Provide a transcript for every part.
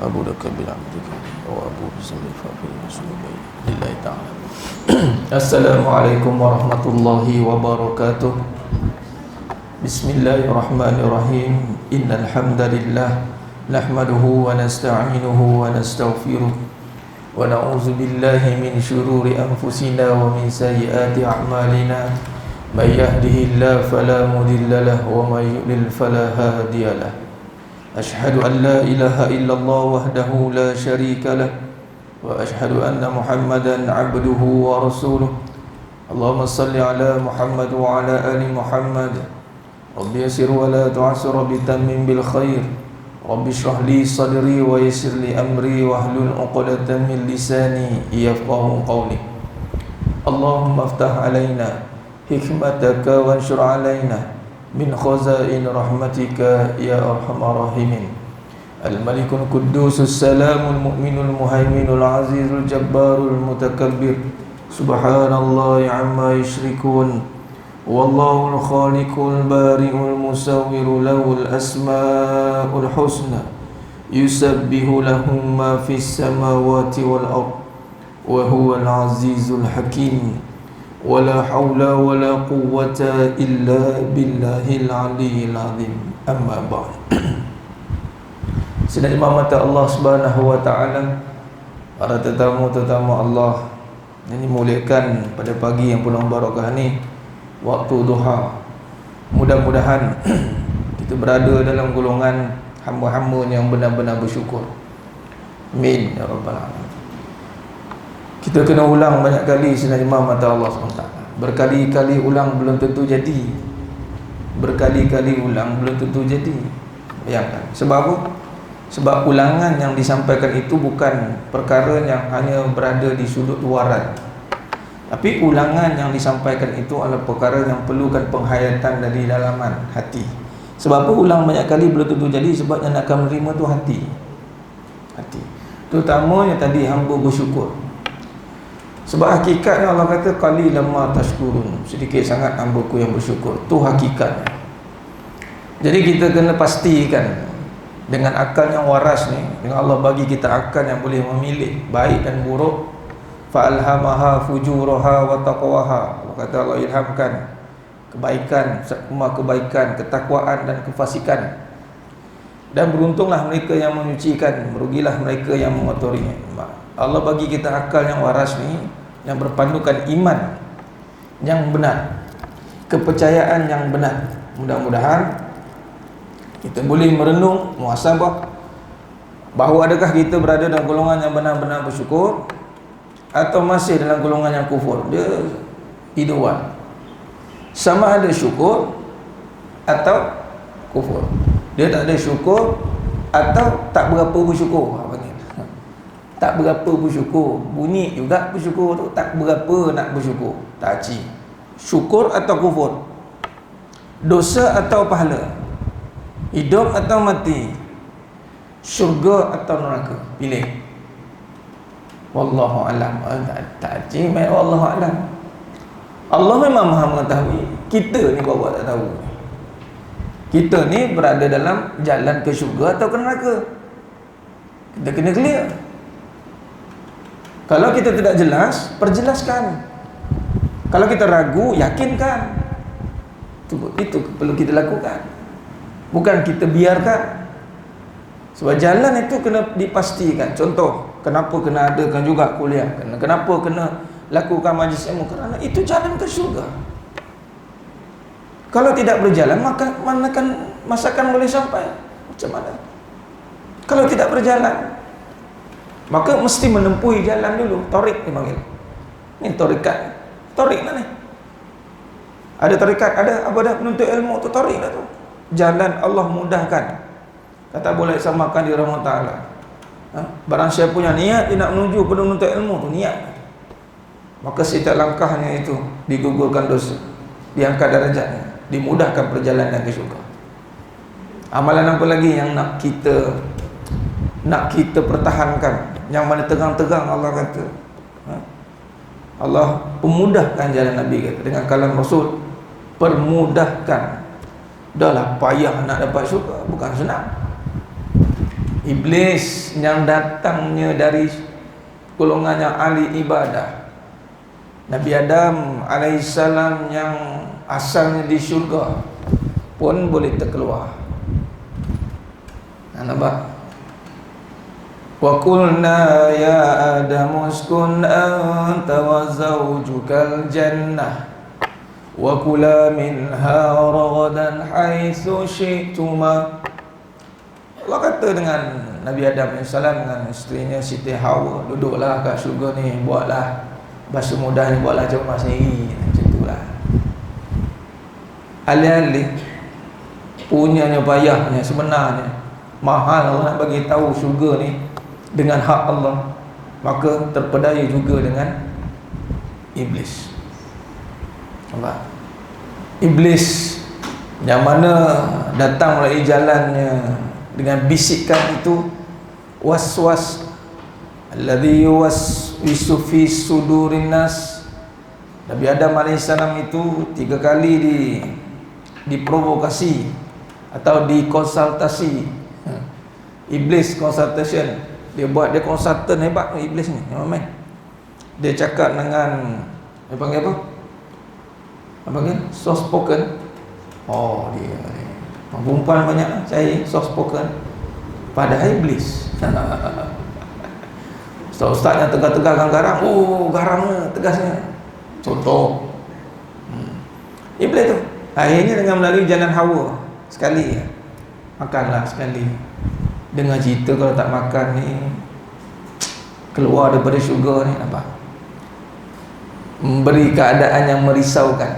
أبو لك بالعبدك وأبو بسمي فأبي رسول لله تعالى. السلام عليكم ورحمة الله وبركاته. بسم الله الرحمن الرحيم. إن الحمد لله نحمده ونستعينه ونستغفره ونعوذ بالله من شرور أنفسنا ومن سيئات أعمالنا. من يهده الله فلا مضل له ومن يضلل فلا هادي له. أشهد أن لا إله إلا الله وحده لا شريك له وأشهد أن محمدا عبده ورسوله. اللهم صل على محمد وعلى آل محمد. رب يسر ولا تعسر بتمم بالخير. رب اشرح لي صدري ويسر لي أمري واحلل عقدة من لساني يفقهوا قولي. اللهم افتح علينا حكمتك وانشر علينا من خزائن رحمتك يا أرحم الراحمين. الملك القدوس السلام المؤمن المهيمن العزيز الجبار المتكبر. سبحان الله عما يشركون. والله الخالق البارئ المصور له الأسماء الحسنى يسبح له ما في السماوات والأرض وهو العزيز الحكيم. ولا حول ولا قوة إلا بالله العلي العظيم. أما بعد. Sidang imam mata Allah Subhanahu wa taala, para tetamu-tetamu Allah yang dimuliakan pada pagi yang penuh barakah ni, waktu duha. Mudah-mudahan kita berada dalam golongan hamba-hamba yang benar-benar bersyukur. Amin ya rabbal alamin. Kita kena ulang banyak kali sidang imam mata Allah SWT. Berkali-kali ulang belum tentu jadi. Berkali-kali ulang belum tentu jadi. Bayangkan. Sebab apa? Sebab ulangan yang disampaikan itu bukan perkara yang hanya berada di sudut luaran. Tapi ulangan yang disampaikan itu adalah perkara yang perlukan penghayatan dari dalaman hati. Sebab apa ulang banyak kali belum tentu jadi? Sebab yang akan menerima tu hati. Hati. Terutamanya tadi hamba bersyukur. Sebab hakikatnya Allah kata qalilan ma tashkurun, sedikit sangat hamba-Ku yang bersyukur. Tu hakikatnya. Jadi kita kena pastikan dengan akal yang waras ni, dengan Allah bagi kita akal yang boleh memilih baik dan buruk. Fa alhamaha fujuraha wa taqwaha. Allah kata Allah ilhamkan kebaikan, semua kebaikan, ketakwaan dan kefasikan. Dan beruntunglah mereka yang menyucikan, merugilah mereka yang mengotorinya. Allah bagi kita akal yang waras ni, yang berpandukan iman yang benar, kepercayaan yang benar. Mudah-mudahan kita boleh merenung, muhasabah, bahawa adakah kita berada dalam golongan yang benar-benar bersyukur atau masih dalam golongan yang kufur. Dia either one. Sama ada syukur atau kufur. Dia tak ada syukur atau tak berapa bersyukur. Tak berapa bersyukur. Bunyi juga bersyukur tu, tak berapa nak bersyukur. Tak aci. Syukur atau kufur, dosa atau pahala, hidup atau mati, syurga atau neraka. Pilih. Wallahu alam. Tak aci main wallahu alam. Allah memang Maha mengetahui. Kita ni bawa tak tahu. Kita ni berada dalam jalan ke syurga atau ke neraka. Kita kena clear. Kalau kita tidak jelas, perjelaskan. Kalau kita ragu, yakinkan. Itu perlu kita lakukan. Bukan kita biarkan. Sebab jalan itu kena dipastikan. Contoh, kenapa kena adakan juga kuliah? Kenapa kena lakukan majlis ilmu? Kerana itu jalan ke syurga. Kalau tidak berjalan, maka manakan masakan boleh sampai? Macam mana? Kalau tidak berjalan, maka mesti menempuhi jalan dulu. Tarik dipanggil. Ni tarikat. Tarik lah ni. Ada tarikat, ada apa dah penuntut ilmu tu, tarik lah tu. Jalan Allah mudahkan. Kata boleh samakan di rahmat Ta'ala. Barang siapa punya niat dia nak menuju penuntut ilmu tu, niat. Maka setiap langkahnya itu digugurkan dosa, diangkat darajatnya, dimudahkan perjalanan ke syurga. Amalan apa lagi yang nak kita pertahankan? Yang mana tegang-tegang Allah kata, Allah pemudahkan jalan Nabi kata dengan kalam Rasul, permudahkan. Dahlah payah nak dapat syurga, bukan senang. Iblis yang datangnya dari golongannya ahli ibadah. Nabi Adam alaihissalam yang asalnya di syurga pun boleh terkeluar. Nampak? Wa qulna ya Adam uskun anta wa zawjukal jannah wa kula minha ragadan haitsu syi'tuma. Allah kata dengan Nabi Adam AS dengan isterinya Siti Hawa, duduklah kat syurga ni, buatlah bahasa mudahnya, buatlah jemaah sendiri. Macam itulah. Alih-alih punyanya payahnya, sebenarnya mahal Allah nak bagi tahu syurga ni dengan hak Allah, maka terpedaya juga dengan iblis. Nampak? Iblis yang mana datang melalui jalannya dengan bisikan itu, waswas alladhi yuwaswisu fi sudurin nas. Nabi Adam AS itu 3 kali diprovokasi atau dikonsultasi. Iblis consultation. Dia konsultan hebat iblis ni. Memang dia cakap dengan, dia panggil apa? Apa panggil? Soft spoken. Oh, dia perempuan banyak saya soft spoken. Padahal iblis. Ustaz yang tegas-tegas garang. Oh, garangnya, tegasnya. Contoh. Iblis tu akhirnya dengan melalui jalan Hawa sekali ya. Makanlah sekali. Dengar cerita kalau tak makan ni keluar daripada syurga ni, nampak? Memberi keadaan yang merisaukan.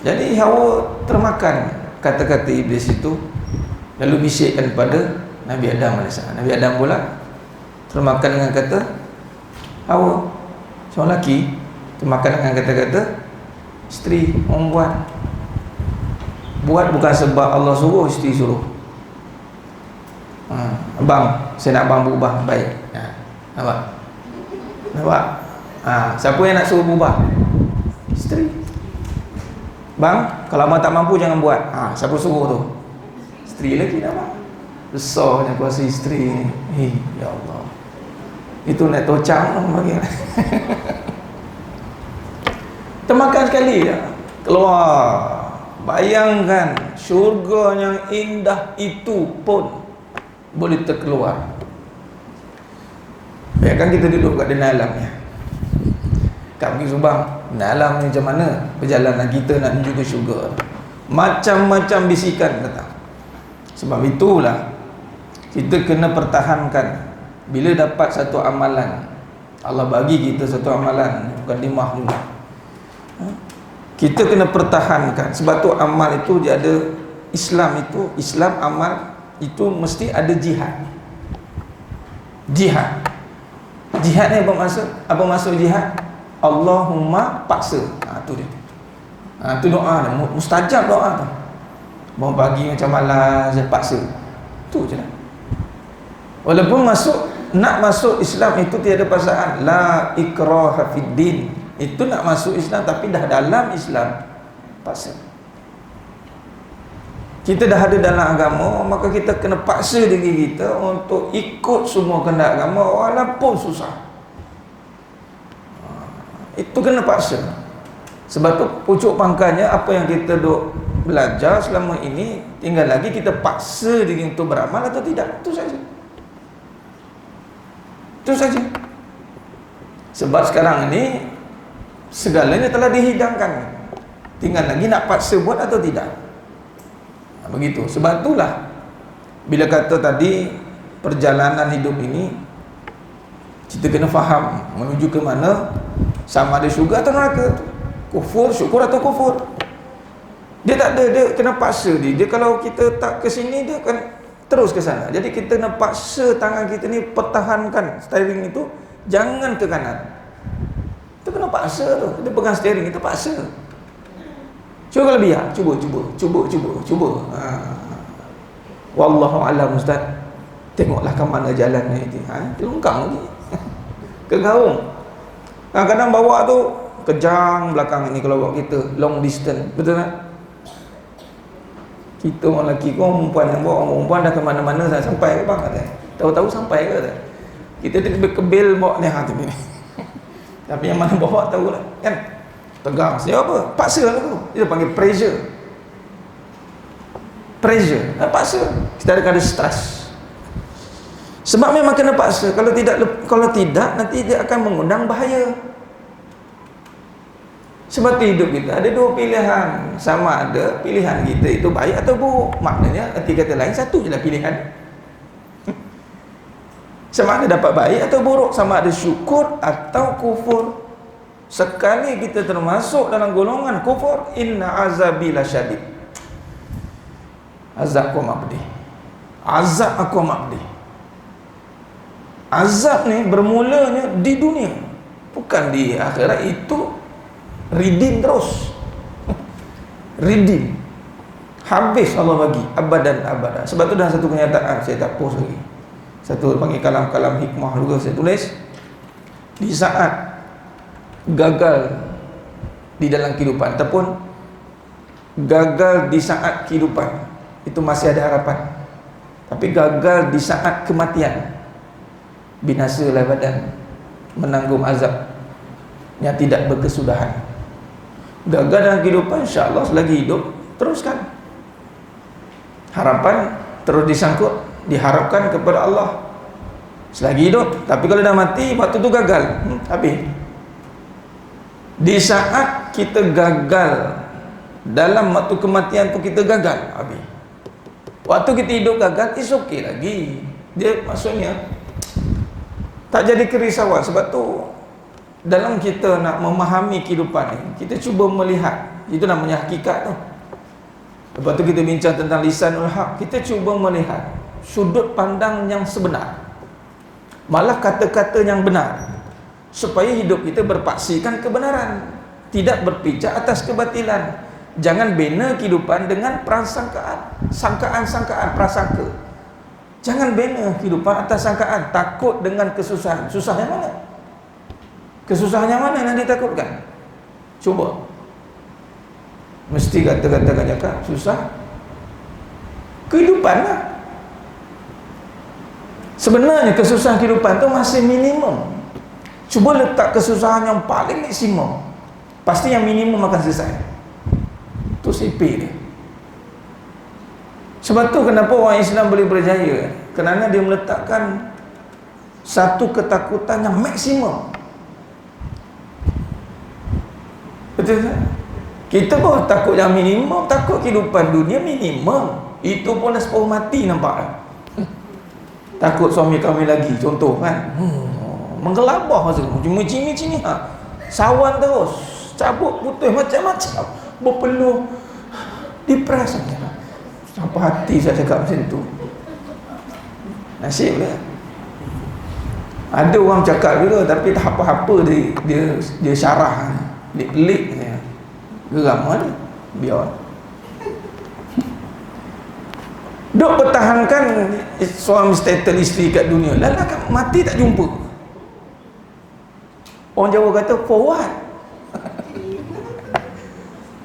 Jadi Hawa termakan kata-kata iblis itu, lalu bisikkan kepada Nabi Adam AS. Nabi Adam pula termakan dengan kata Hawa, seorang lelaki termakan dengan kata-kata isteri, orang buat bukan sebab Allah suruh, isteri suruh. Abang, saya nak abang berubah baik. Nampak? Siapa yang nak suruh berubah? Isteri. Bang, kalau abang tak mampu jangan buat. Siapa suruh tu? Isteri lagi, nampak? Besarnya kuasa isteri ni. Ya Allah. Itu nak tocang bagi. Termakan sekali ya. Keluar. Bayangkan syurga yang indah itu pun boleh terkeluar. Bayangkan kita duduk kat dalam alamnya. Kat pergi Subang, dalam ni macam mana perjalanan kita nak menuju ke syurga. Macam-macam bisikan datang. Sebab itulah kita kena pertahankan. Bila dapat satu amalan, Allah bagi kita satu amalan, bukan dimah juga, kita kena pertahankan. Sebab tu amal itu dia ada, Islam amal itu mesti ada jihad. Jihad ni apa maksud? Apa maksud jihad? Allahumma paksa. Tu dia. Tu doa dia. Mustajab doa tu. Bangun pagi macam malas, paksa. Tu je lah. Walaupun nak masuk Islam itu tiada paksaan. La ikraha fid din. Itu nak masuk Islam tapi dah dalam Islam paksa. Kita dah ada dalam agama, maka kita kena paksa diri kita untuk ikut semua kehendak agama walaupun susah. Itu kena paksa. Sebab tu pucuk pangkalnya apa yang kita duk belajar selama ini, tinggal lagi kita paksa diri untuk beramal atau tidak. Itu saja. Itu saja. Sebab sekarang ini segalanya telah dihidangkan. Tinggal lagi nak paksa buat atau tidak. Begitu. Sebab itulah bila kata tadi perjalanan hidup ini kita kena faham menuju ke mana, sama ada syurga atau neraka, kufur, syukur atau kufur. Dia tak ada, dia kena paksa dia kalau kita tak ke sini dia akan terus ke sana. Jadi kita kena paksa tangan kita ni pertahankan steering itu, jangan ke kanan. Kita kena paksa tu. Kita pegang steering, kita paksa. Cuba kalau biar, cuba. Wallahu a'lam ustaz. Tengoklah ke mana jalan ni. Lengkang lagi. Kegaung. Kadang-kadang bawa tu kejang belakang ini kalau bawa kita long distance. Betul tak? Kita orang lelaki kau perempuan yang bawa orang perempuan dah ke mana-mana dah sampai ke bang kata. Tahu-tahu sampai ke kata. Kita kebel bawa ni tapi ni. Tapi yang mana bawa tahu lah kan. Tegang. Dia apa? Paksa lah tu. Dia panggil pressure. Pressure. Paksa. Kita ada stres. Sebab memang kena paksa. Kalau tidak nanti dia akan mengundang bahaya. Sebab tu hidup kita ada dua pilihan. Sama ada pilihan kita itu baik atau buruk. Maknanya arti kata lain satu je lah pilihan. Sama ada dapat baik atau buruk. Sama ada syukur atau kufur. Sekali kita termasuk dalam golongan kufur, inna azabi lasyadid. Azab aku amat pedih. Azab aku amat pedih. Azab ni bermulanya di dunia, bukan di akhirat. Itu redeem terus. Redeem. Habis Allah bagi abadan abada. Sebab tu dalam satu kenyataan saya tak post lagi. Satu panggil kalam-kalam hikmah juga saya tulis. Di saat gagal di dalam kehidupan ataupun gagal di saat kehidupan, itu masih ada harapan. Tapi gagal di saat kematian, binasalah badan, menanggung azab yang tidak berkesudahan. Gagal dalam kehidupan, insya-Allah selagi hidup teruskan. Harapan terus disangkut, diharapkan kepada Allah selagi hidup. Tapi kalau dah mati, waktu tu gagal, habis. Di saat kita gagal dalam waktu kematian pun kita gagal, habis. Waktu kita hidup gagal, is okay lagi. Dia maksudnya tak jadi kerisauan. Sebab tu dalam kita nak memahami kehidupan ni, kita cuba melihat, itu namanya hakikat tu. Lepas tu kita bincang tentang lisanul haq. Kita cuba melihat sudut pandang yang sebenar, malah kata-kata yang benar, supaya hidup kita berpaksikan kebenaran, tidak berpijak atas kebatilan. Jangan bina kehidupan dengan prasangkaan, sangkaan-sangkaan, prasangka. Jangan bina kehidupan atas sangkaan. Takut dengan kesusahan. Susah yang mana? Kesusahan yang mana yang ditakutkan? Cuba. Mesti kata-kata cakap susah kehidupan lah. Sebenarnya kesusahan kehidupan tu masih minimum. Cuba letak kesusahan yang paling maksimum, pasti yang minimum akan selesai. Itu CP dia. Sebab tu kenapa orang Islam boleh berjaya, kerana dia meletakkan satu ketakutan yang maksimum. Betul tak? Kita pun takut yang minimum, takut kehidupan dunia minimum. Itu pun dah separuh mati nampak. Takut suami kami lagi, contoh kan. Menggelabah macam cuma cini sawan terus, cabut putus macam-macam, berpeluh, depres saja. Sampai hati saya cakap macam tu. Nasib dia. Ada orang cakap juga tapi tak apa-apa, dia syarah, dia pelik dia. Geram ada, biar. Dok pertahankan suami status isteri kat dunia. Lala kan mati tak jumpa. Orang Jawa kata for what?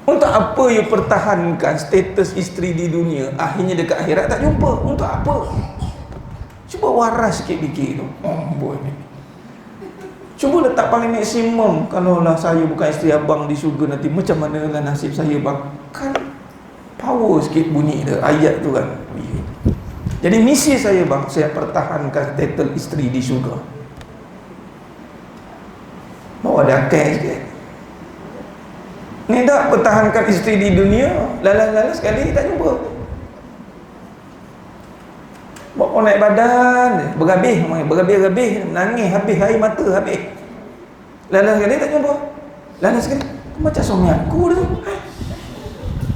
Untuk apa you pertahankan status isteri di dunia, akhirnya dekat akhirat tak jumpa? Untuk apa? Cuba waras sikit fikir tu. Boleh. Cuba letak paling maksimum. Kalau lah saya bukan isteri abang di syurga nanti, macam mana lah nasib saya bang? Kan power sikit bunyi dia, ayat tu kan. Jadi misi saya bang, saya pertahankan title isteri di syurga. Bawa ada akal sikit. Ni tak pertahankan isteri di dunia, lalas-lalas sekali tak jumpa. Bawa naik badan, berhabis, menangis habis, air mata habis. Lalas sekali tak jumpa. Lalas sekali, macam suami aku tu.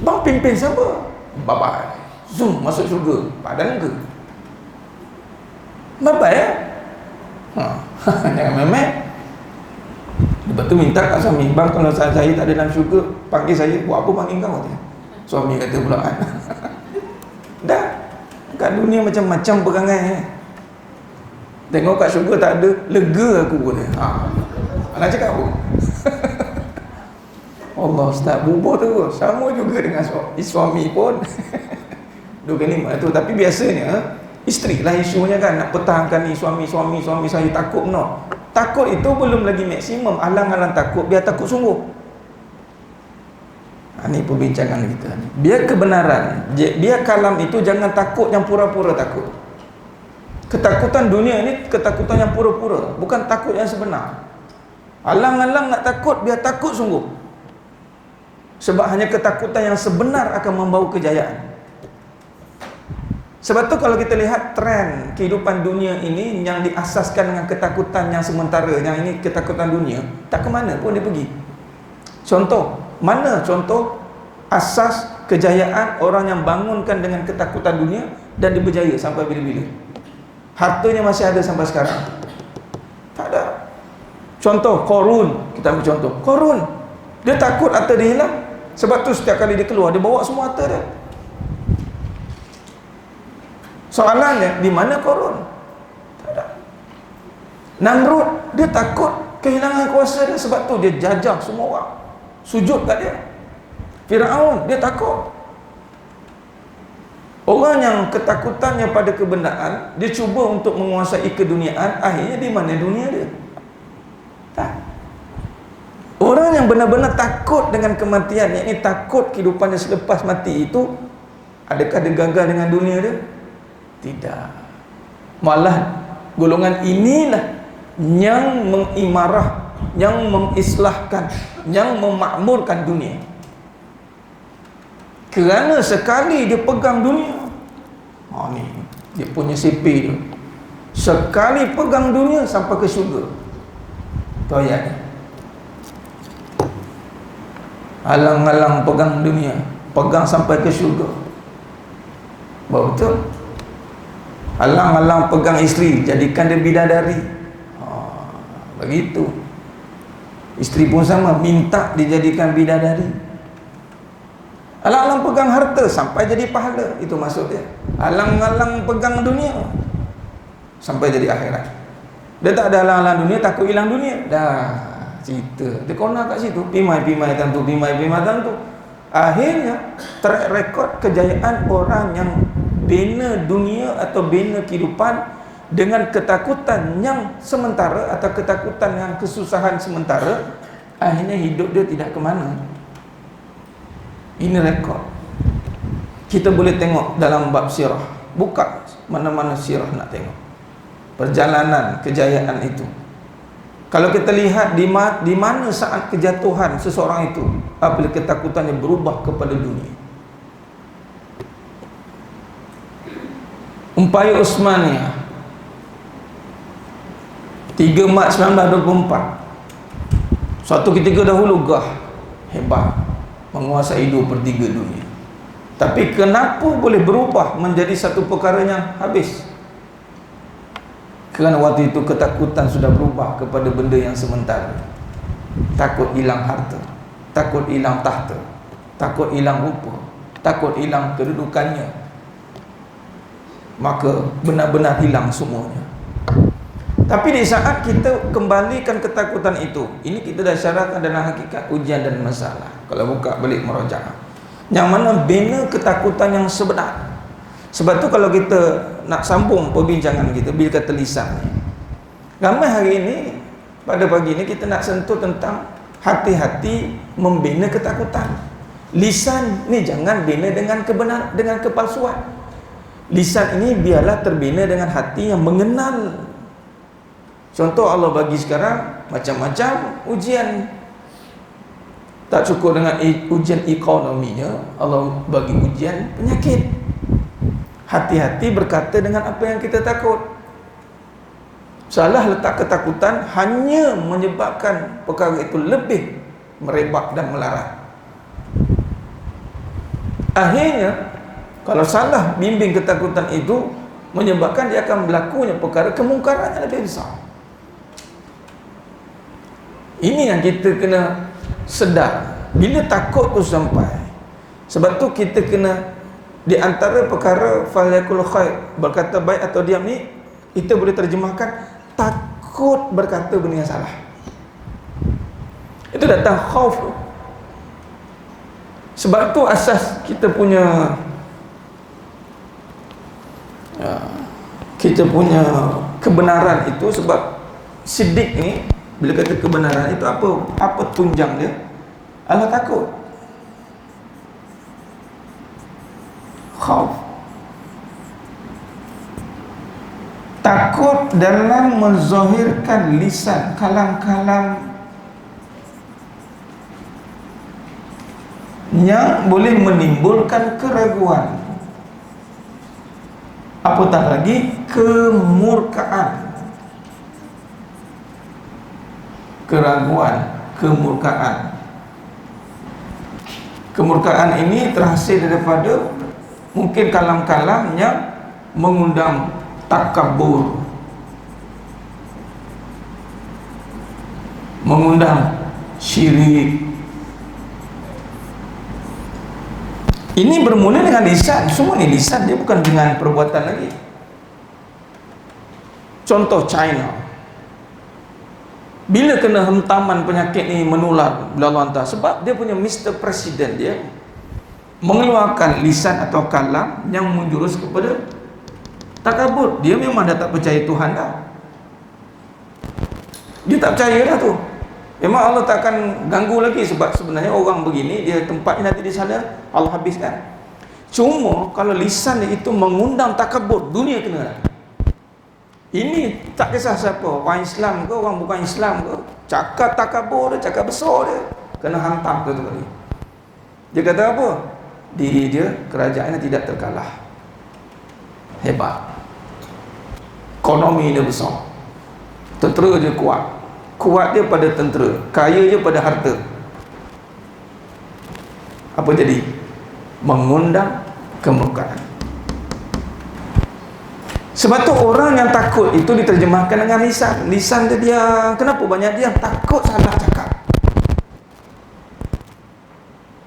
Bang pimpin siapa? Bye-bye. Zoom masuk syurga. Padan ke? Bye-bye ya? Jangan memek. Lepas tu minta kat suami, bang kalau saya tak ada dalam syurga, panggil saya. Buat apa panggil kau? Suami kata pula. Dah. Kat dunia macam-macam perangai. Tengok kat syurga tak ada, lega aku pun. Nak cakap apa? Allah Ustaz, bubuh terus. Sama juga dengan suami pun. Dua kalimah itu. Tapi biasanya isteri lah isunya kan, nak pertahankan ni suami saya takut no. Takut itu belum lagi maksimum, alang-alang takut, biar takut sungguh. Ini perbincangan kita. Biar kebenaran, biar kalam itu jangan takut yang pura-pura takut. Ketakutan dunia ini ketakutan yang pura-pura, bukan takut yang sebenar. Alang-alang nak takut, biar takut sungguh. Sebab hanya ketakutan yang sebenar akan membawa kejayaan. Sebab tu kalau kita lihat tren kehidupan dunia ini yang diasaskan dengan ketakutan yang sementara, yang ini ketakutan dunia, tak ke mana pun dia pergi. Contoh, mana contoh asas kejayaan orang yang bangunkan dengan ketakutan dunia dan dia berjaya sampai bila-bila? Hartanya masih ada sampai sekarang? Tak ada. Contoh Qarun, kita ambil contoh Qarun, dia takut harta dia hilang. Sebab tu setiap kali dia keluar, dia bawa semua harta dia. Soalannya, di mana Qarun? Tak ada. Namrud, dia takut kehilangan kuasa dia, sebab tu dia jajah semua orang, sujud kat dia. Firaun, dia takut. Orang yang ketakutannya pada kebenaran, dia cuba untuk menguasai keduniaan, akhirnya di mana dunia dia? Tak. Orang yang benar-benar takut dengan kematian, yakni takut kehidupannya selepas mati itu, adakah dia gagal dengan dunia dia? Tidak. Malah golongan inilah yang mengimarah, yang mengislahkan, yang memakmurkan dunia. Kerana sekali dia pegang dunia, ni dia punya CP dia, sekali pegang dunia sampai ke syurga. Tu ayatnya. Alang-alang pegang dunia, pegang sampai ke syurga. Betul. Alang-alang pegang isteri, jadikan dia bidadari. Begitu. Isteri pun sama, minta dijadikan bidadari. Alang-alang pegang harta sampai jadi pahala, itu maksud dia. Alang-alang pegang dunia sampai jadi akhirat. Dia tak ada alang-alang dunia, takut hilang dunia. Dah cerita. Dia kona kat situ, pimai-pimai tentu, pimai-pimai tentu. Akhirnya track record kejayaan orang yang bina dunia atau bina kehidupan dengan ketakutan yang sementara atau ketakutan yang kesusahan sementara, akhirnya hidup dia tidak ke mana. Ini rekod. Kita boleh tengok dalam bab sirah. Buka mana-mana sirah nak tengok perjalanan kejayaan itu. Kalau kita lihat di mana saat kejatuhan seseorang itu, apabila ketakutannya berubah kepada dunia. Empayar Uthmaniyah 3 Mac 1924. Suatu ketika dahulu gah hebat, menguasai 2/3 dunia. Tapi kenapa boleh berubah menjadi satu perkara yang habis? Kerana waktu itu ketakutan sudah berubah kepada benda yang sementara. Takut hilang harta, takut hilang tahta, takut hilang rupa, takut hilang kedudukannya. Maka benar-benar hilang semuanya. Tapi di saat kita kembalikan ketakutan itu, ini kita dah syarahkan dalam hakikat ujian dan masalah. Kalau buka balik merajaah, yang mana bina ketakutan yang sebenar. Sebab tu kalau kita nak sambung perbincangan kita, bila kata lisan ni, ramai hari ini, pada pagi ni kita nak sentuh tentang hati-hati membina ketakutan. Lisan ni jangan bina dengan kebenaran, dengan kepalsuan. Lisan ini biarlah terbina dengan hati yang mengenal. Contoh Allah bagi sekarang macam-macam ujian. Tak cukup dengan ujian ekonominya, Allah bagi ujian penyakit. Hati-hati berkata dengan apa yang kita takut. Salah letak ketakutan hanya menyebabkan perkara itu lebih merebak dan melarat. Akhirnya, kalau salah bimbing ketakutan itu, menyebabkan dia akan berlakunya perkara kemungkaran yang lebih besar. Ini yang kita kena sedar. Bila takut tu sampai, sebab tu kita kena, di antara perkara falyakul khair, berkata baik atau diam ni, kita boleh terjemahkan takut berkata benda yang salah. Itu datang khauf. Sebab tu asas kita punya kita punya kebenaran itu. Sebab siddiq ni, bila kata kebenaran itu apa tunjang dia? Allah takut, khauf, takut dalam menzahirkan lisan, kalam-kalam yang boleh menimbulkan keraguan, apatah lagi kemurkaan, keraguan, kemurkaan. Kemurkaan ini terhasil daripada mungkin kalam-kalam yang mengundang takabur, mengundang syirik. Ini bermula dengan lisan. Semua ni lisan, dia bukan dengan perbuatan lagi. Contoh China, bila kena hentaman penyakit ni menular bila Allah hantar, sebab dia punya Mr. President dia mengeluarkan lisan atau kalam yang menjurus kepada takabur. Dia memang dah tak percaya Tuhan dah. Dia tak percaya dah tu. Memang Allah tak akan ganggu lagi, sebab sebenarnya orang begini dia tempatnya nanti di sana Allah habiskan. Cuma kalau lisan dia itu mengundang takabur, dunia kena dah. Ini tak kisah siapa, orang Islam ke, orang bukan Islam ke, cakap takabur dia, cakap besar dia, kena hantam satu kali. Dia kata apa? Diri dia, kerajaannya tidak terkalah, hebat, ekonomi dia besar, tentera dia kuat, kuat dia pada tentera, kaya dia pada harta. Apa jadi? Mengundang kemurkaan. Sebab tu orang yang takut itu diterjemahkan dengan lisan. Lisan dia diam. Kenapa banyak diam? Takut salah cakap.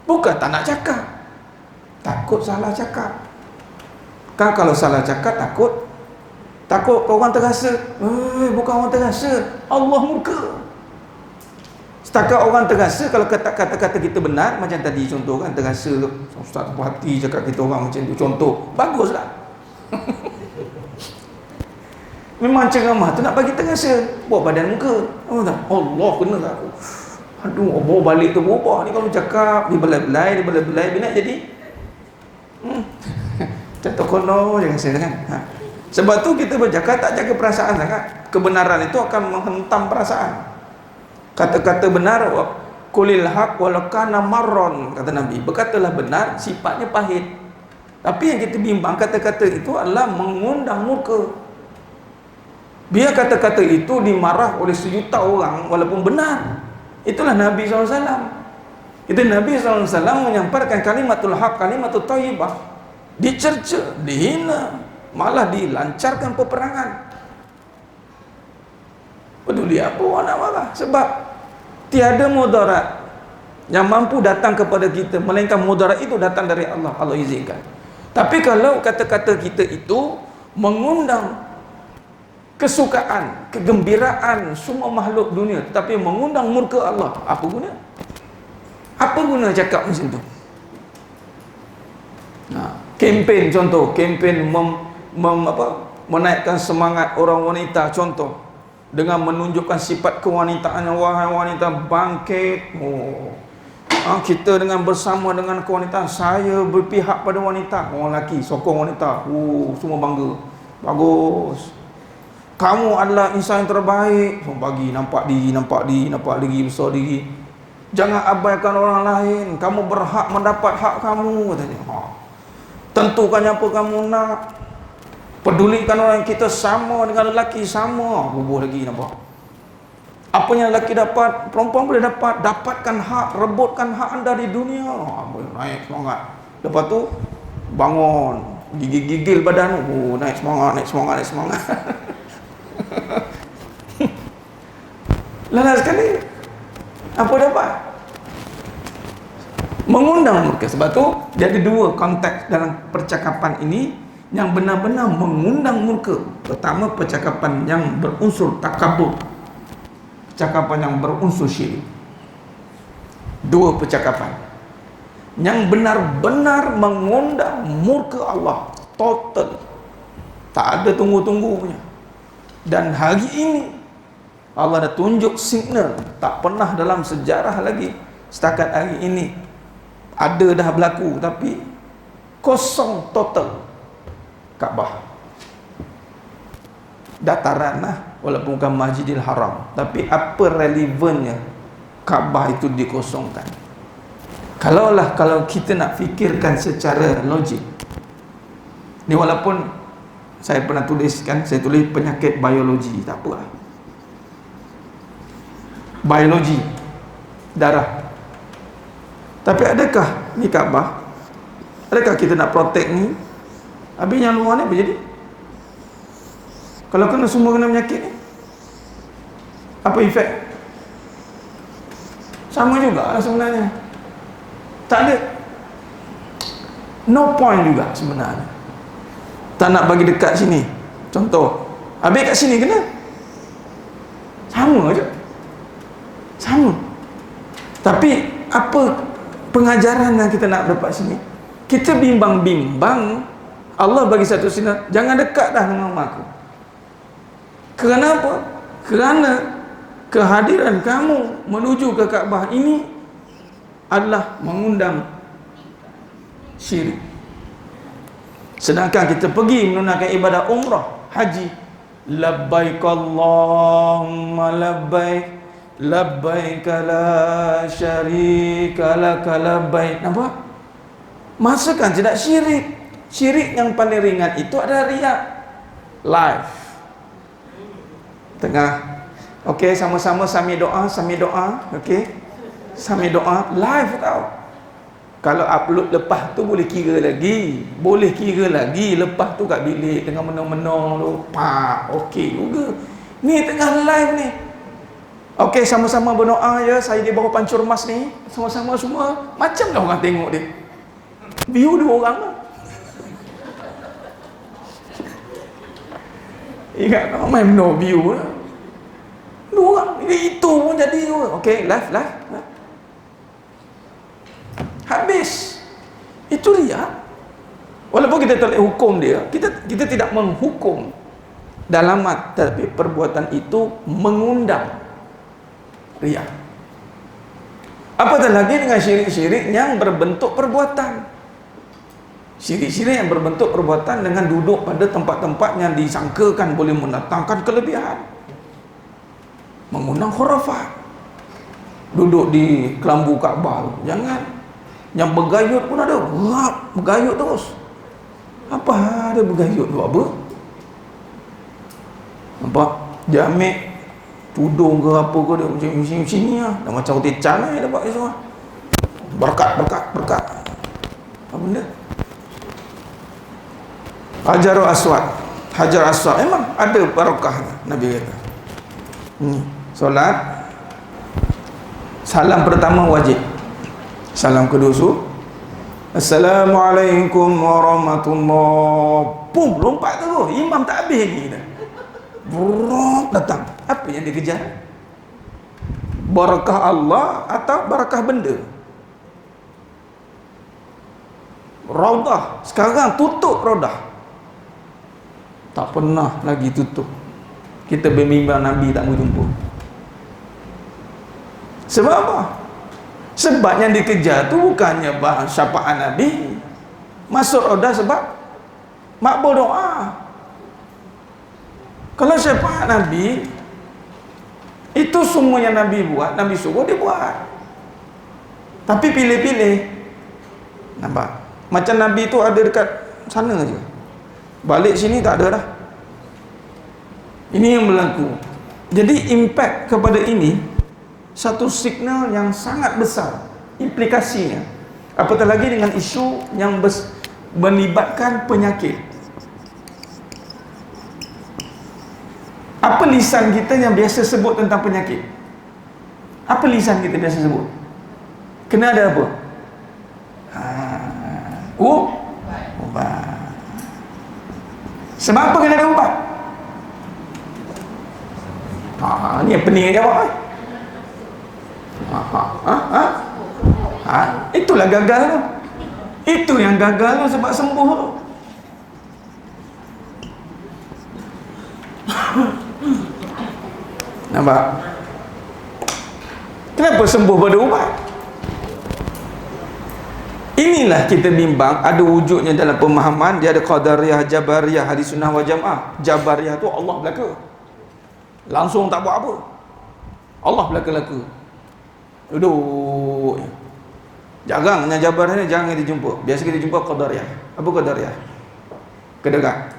Bukan tak nak cakap, takut salah cakap. Kan kalau salah cakap takut orang terasa. Bukan orang terasa, Allah murka. Setakat orang terasa kalau kata-kata kita benar, macam tadi contoh kan, terasa Ustaz puas hati cakap kita orang macam tu, contoh baguslah. Memang ceramah tu nak bagi terasa, buat badan muka. Allah kena aku. Aduh, bawa balik tu berubah ni kalau cakap dibelai-belai, bila jadi contoh kono je rasa kan. Sebab tu kita bercakap tak jaga perasaan sangat. Kebenaran itu akan menghentam perasaan. Kata-kata benar, qulil haq walau kana marron, kata Nabi. Berkatalah benar, sifatnya pahit. Tapi yang kita bimbang, kata-kata itu adalah mengundang murka. Biar kata-kata itu dimarah oleh sejuta orang walaupun benar. Itulah Nabi SAW. Itu Nabi SAW menyampaikan kalimatul haq, kalimatul thayyibah, dicerca, dihina, malah dilancarkan peperangan. Peduli apa orang nak marah? Sebab tiada mudarat yang mampu datang kepada kita melainkan mudarat itu datang dari Allah. Allah izinkan. Tapi kalau kata-kata kita itu mengundang kesukaan, kegembiraan semua makhluk dunia, tetapi mengundang murka Allah, apa guna? Apa guna cakap macam tu? Kempen, contoh kempen menaikkan semangat orang wanita, contoh dengan menunjukkan sifat kewanitaan, wahai wanita bangkit. Kita dengan bersama dengan kewanitaan, saya berpihak pada wanita. Orang lelaki sokong wanita, semua bangga, bagus, kamu adalah insan yang terbaik. Bagi nampak diri, besar diri. Jangan abaikan orang lain, kamu berhak mendapat hak kamu, katanya. Tentukan apa kamu nak. Pedulikan orang yang kita sama dengan lelaki, sama. Bubuh lagi nampak. Apa yang lelaki dapat, perempuan boleh dapat. Dapatkan hak, rebutkan hak anda di dunia. Naik semangat. Lepas tu bangun, gigil-gigil badan. Naik semangat. Lala sekali apa dapat? Mengundang murka. Sebab tu jadi dua konteks dalam percakapan ini yang benar-benar mengundang murka. Pertama, percakapan yang berunsur takabur, percakapan yang berunsur syirik. Dua percakapan yang benar-benar mengundang murka Allah total. Tak ada tunggu-tunggu punya. Dan hari ini Allah dah tunjuk signal, tak pernah dalam sejarah lagi setakat hari ini ada dah berlaku, tapi kosong total Kaabah. Dataran lah, walaupun bukan Masjidil Haram, tapi apa relevannya Kaabah itu dikosongkan? Kalau kita nak fikirkan secara logik ni, walaupun saya pernah tuliskan, saya tulis penyakit biologi, tak apa lah, biologi darah. Tapi adakah ni Kaabah, adakah kita nak protect ni, habis yang luar ni apa jadi? Kalau kena semua kena penyakit ni, apa efek? Sama juga lah sebenarnya. Tak ada, no point juga sebenarnya. Tak nak bagi dekat sini, contoh, habis kat sini kena, sama je, sama. Tapi apa pengajaran yang kita nak dapat sini? Kita bimbang-bimbang, Allah bagi satu sinar, jangan dekat dah dengan rumah aku. Kerana apa? Kerana kehadiran kamu menuju ke Kaabah ini adalah mengundang syirik. Sedangkan kita pergi menunaikan ibadah umrah, haji, labbaik Allahumma labbaik, labbaik la syarika laka labbaik. Nampak? Masakan tidak syirik. Syirik yang paling ringan itu adalah riak. Live. Tengah, okey, sama-sama sami doa, okey, sami doa live tau. Kalau upload lepas tu boleh kira lagi, lepas tu kat bilik tengah menung-menung tu, pak, okey juga. Ni tengah live ni, okey, sama-sama berdoa ya, saya di bawah pancur emas ni, sama-sama semua, macam dah orang tengok dia, view 2 orang lah. Ingat tak main no view lah, 2 orang, itu pun jadi. Okey, live. Habis. Itu riak. Walaupun kita tak hukum dia, kita tidak menghukum dalamat, tapi perbuatan itu mengundang riak. Apatah lagi dengan syirik-syirik yang berbentuk perbuatan. Syirik-syirik yang berbentuk perbuatan dengan duduk pada tempat-tempat yang disangkakan boleh mendatangkan kelebihan, mengundang khurafat. Duduk di kelambu Kaabah, jangan. Yang bergayut pun ada, bergayut terus. Apa ada bergayut tu apa? Nampak? Dia ambil tudung ke apa ke, dia macam sini lah, dah macam roti canai dapat ni semua. Berkat. Apa benda? Hajarul Aswad memang ada barakahnya. Nabi kata solat, salam pertama wajib, salam kedua Assalamualaikum warahmatullahi, pum, lompat terus, imam tak habis lagi dah, buruk datang. Apa yang dikejar? Barakah Allah atau barakah benda? Raudah sekarang tutup raudah, tak pernah lagi tutup. Kita bermimpi Nabi tak mau jumpa. Sebab apa? Sebab yang dikejar tu bukannya syafaat Nabi, masuk raudah sebab makbul doa. Kalau syafaat Nabi itu semua yang Nabi buat, Nabi suruh dia buat, tapi pilih-pilih. Nampak? Macam Nabi tu ada dekat sana je, balik sini tak ada dah. Ini yang berlaku. Jadi impact kepada ini satu signal yang sangat besar implikasinya. Apatah lagi dengan isu yang melibatkan penyakit. Apa lisan kita yang biasa sebut tentang penyakit? Apa lisan kita biasa sebut? Kena ada apa? Ubat. Sebab apa kena ada ubat? Ni yang pening jawab. Itulah gagal tu. Itu yang gagal tu sebab sembuh tu. Nampak? Kenapa sembuh pada ubat? Inilah kita bimbang, ada wujudnya dalam pemahaman. Dia ada Qadariyah, Jabariyah, Ahli Sunnah wal Jamaah. Jabariyah tu Allah belaka, langsung tak buat apa, Allah belaka-laka, duduk. Jarang yang Jabariyah ni, jarang kita jumpa. Biasa kita jumpa Qadariyah. Apa Qadariyah? Kedekat,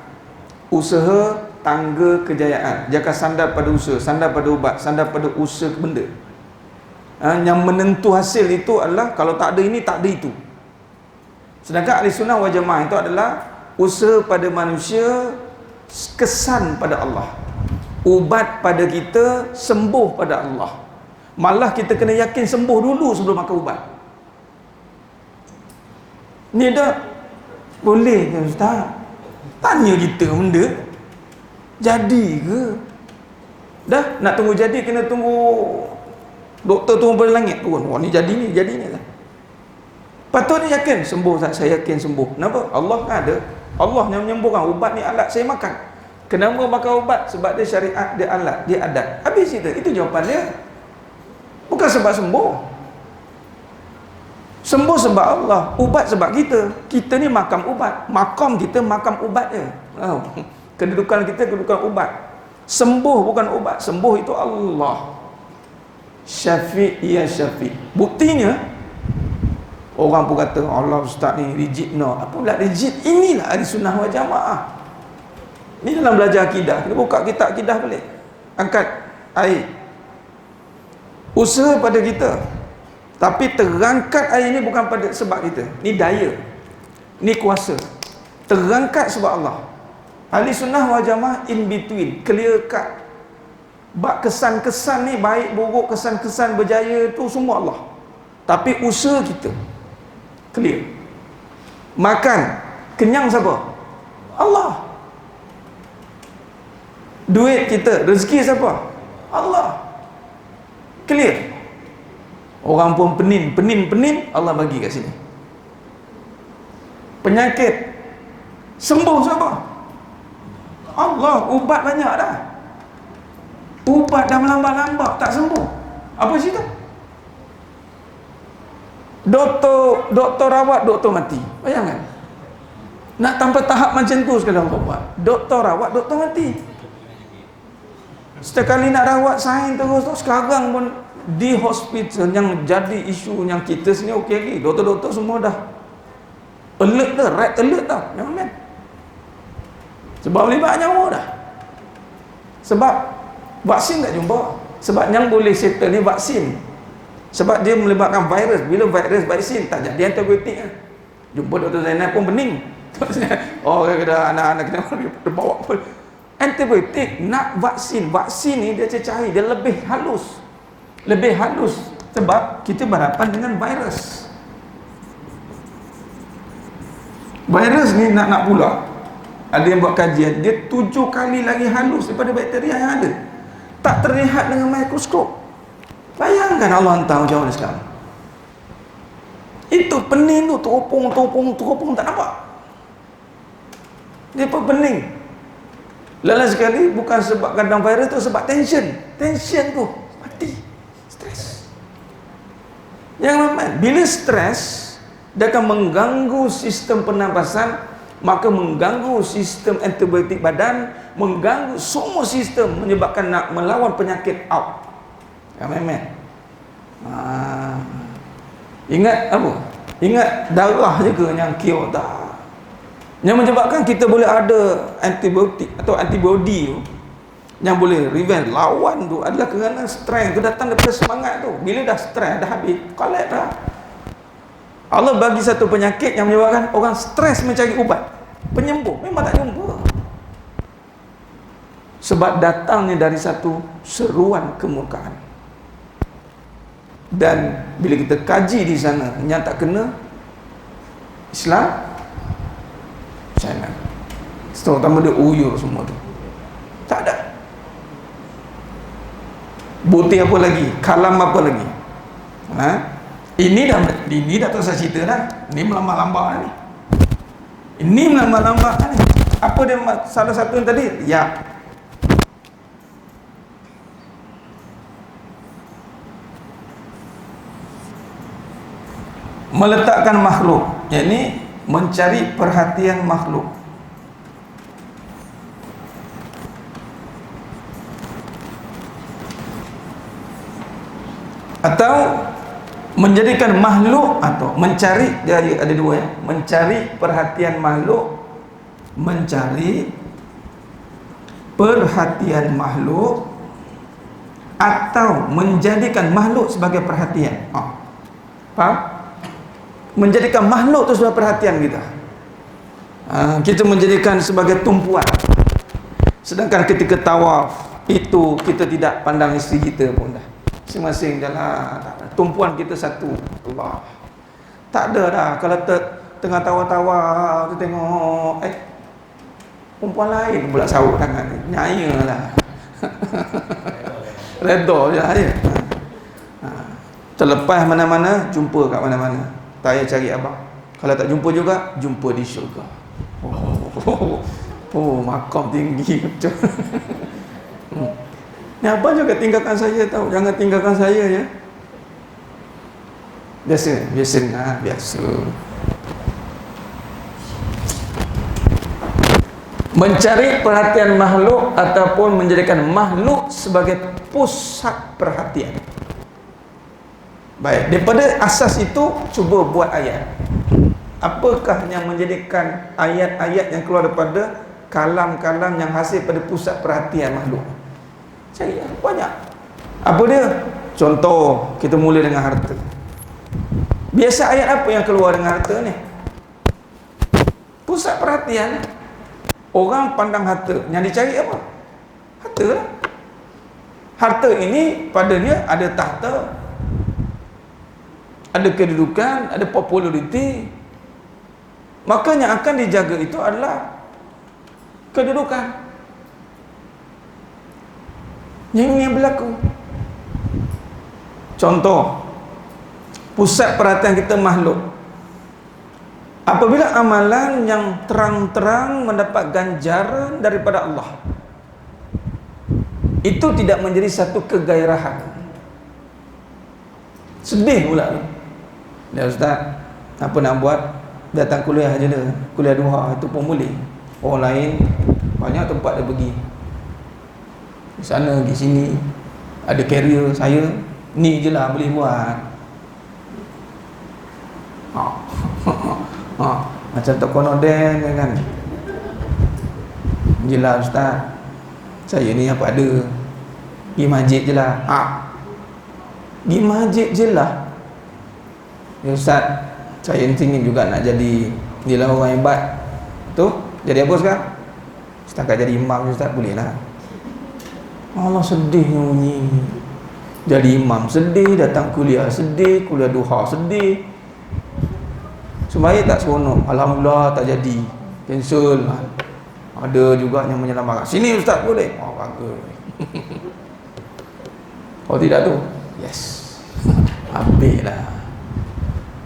usaha tangga kejayaan. Dia akan sandar pada usaha, sandar pada ubat, sandar pada usaha benda. Yang menentu hasil itu adalah kalau tak ada ini, tak ada itu. Sedangkan Ahli Sunnah wal Jamaah itu adalah usaha pada manusia, kesan pada Allah, ubat pada kita, sembuh pada Allah. Malah kita kena yakin sembuh dulu sebelum makan ubat. Ni dah boleh ke Ustaz? Tanya kita benda jadi ke? Dah nak tunggu jadi, kena tunggu doktor turun pada langit turun. Wah, ni jadi ni lah. Patut dia yakin sembuh tak? Saya yakin sembuh. Kenapa? Allah ada. Allah yang menyembuhkan. Ubat ni alat saya makan. Kenapa makan ubat? Sebab dia syariat, dia alat, dia adat. Habis itu jawapan dia. Bukan sebab sembuh. Sembuh sebab Allah, ubat sebab kita. Kita ni makam ubat. Makam kita makam ubat dia. Kedudukan kita kedudukan ubat. Sembuh bukan ubat. Sembuh itu Allah. Syafi' ya Syafi'. Buktinya orang pun kata Allah Ustaz ni rigid. No, apa pula rigid? Inilah Ahli Sunnah wal Jamaah. Ini dalam belajar akidah. Kita buka kitab akidah balik, angkat air, usaha pada kita. Tapi terangkat air ni bukan pada sebab kita. Ni daya, ni kuasa. Terangkat sebab Allah. Ahli Sunnah wal Jamaah in between, clear cut. Bak kesan-kesan ni, baik buruk, kesan-kesan berjaya tu semua Allah. Tapi usaha kita clear. Makan kenyang siapa? Allah. Duit kita, rezeki siapa? Allah. Clear. Orang pun penin, Allah bagi kat sini. Penyakit sembuh siapa? Allah. Ubat banyak dah. Ubat dah melambat-lambat tak sembuh. Apa cerita? Doktor rawat, doktor mati. Bayangkan. Nak tanpa tahap macam tu sekarang buat. Doktor rawat, doktor mati. Setiap kali nak rawat sain terus tu. Sekarang pun di hospital yang jadi isu yang kita sini okey lagi. Doktor-doktor semua dah alert dah, red alert dah. Jangan main. Sebab melibat nyawa dah. Sebab vaksin tak jumpa. Sebab yang boleh settle ni vaksin. Sebab dia melibatkan virus. Bila virus vaksin tak jadi antibiotik kan? Jumpa Dr. Zainal pun bening. Oh, kadang-kadang anak-anak kena bawa pun antibiotik. Nak vaksin ni dia cair, dia lebih halus. Sebab kita berhadapan dengan virus. Virus ni nak pula, ada yang buat kajian, dia 7 kali lagi halus daripada bakteria yang ada. Tak terlihat dengan mikroskop. Bayangkan Allah hantar macam mana sekarang. Itu pening tu, teropong tak nampak. Dia pun pening. Lain sekali bukan sebab kadang virus tu, sebab tension tu mati. Stres. Jangan main. Bila stres, dia akan mengganggu sistem pernafasan, maka mengganggu sistem antibiotik badan, mengganggu semua sistem, menyebabkan nak melawan penyakit out. Main-main. Ingat apa? Ingat darah je ke yang cure? Tak. Yang menyebabkan kita boleh ada antibiotik atau antibody tu, yang boleh revenge, lawan tu, adalah kerana strength tu datang daripada semangat tu. Bila dah stress, dah habis, collapse dah. Allah bagi satu penyakit yang menyebabkan orang stres mencari ubat. Penyembuh memang tak jumpa. Sebab datangnya dari satu seruan kemurkaan. Dan bila kita kaji di sana, yang tak kena Islam, China, terutama dia uyur semua tu, tak ada. Bukti apa lagi? Kalam apa lagi? Ini dah tak usah cerita dah. Ini melambat-lambat ni. Ini melambat-lambat ni. Apa dia salah satu yang tadi? Ya. meletakkan makhluk, yakni mencari perhatian makhluk. Atau menjadikan makhluk, atau mencari, dia ada dua ya, mencari perhatian makhluk, mencari perhatian makhluk, atau menjadikan makhluk sebagai perhatian. Faham? Menjadikan makhluk itu sebagai perhatian kita. Kita menjadikan sebagai tumpuan. Sedangkan ketika tawaf itu kita tidak pandang isteri kita pun dah. Masing-masing jalan, tumpuan kita satu, Allah. Tak ada dah kalau tengah tawaf-tawaf tu tengok perempuan lain pula sawut tangan ni, nyaya lah. Redha je ya. Terlepas mana-mana, jumpa kat mana-mana. Tak payah cari abang. Kalau tak jumpa juga, jumpa di syurga. Makam tinggi betul. Ni abang juga tinggalkan saya tahu. Jangan tinggalkan saya ya. Biasa. Mencari perhatian makhluk ataupun menjadikan makhluk sebagai pusat perhatian. Baik, daripada asas itu cuba buat ayat. Apakah yang menjadikan ayat-ayat yang keluar daripada kalam-kalam yang hasil pada pusat perhatian makhluk? Cari banyak. Apa dia? Contoh, kita mula dengan harta. Biasa ayat apa yang keluar dengan harta ni? Pusat perhatian. Orang pandang harta, yang dicari apa? Harta lah. Harta ini padanya ada tahta, ada kedudukan, ada populariti. Maka yang akan dijaga itu adalah kedudukan. Yang berlaku. Contoh, pusat perhatian kita makhluk. Apabila amalan yang terang-terang mendapat ganjaran daripada Allah, itu tidak menjadi satu kegairahan. Sedih pula. Ya Ustaz, apa nak buat? Datang kuliah aja dah. Kuliah duha itu pun boleh. Orang lain banyak tempat dia pergi. Di sana, di sini. Ada carrier, saya ni je lah boleh buat. Macam Tok Konoden kan. Jelah Ustaz, saya ni apa ada, pergi masjid je lah. Pergi masjid je lah. Ya Ustaz, saya ingin juga nak jadi inilah orang hebat. Tu, jadi apa sekarang? Setakat jadi imam Ustaz, boleh lah. Allah sedihnya bunyi. Jadi imam sedih, datang kuliah sedih, kuliah duha sedih. Semaya tak seronok. Alhamdulillah tak jadi, cancel. Ada juga yang menyelamatkan. Sini Ustaz boleh. Bagus. Oh tidak tu? Yes. Ambil lah.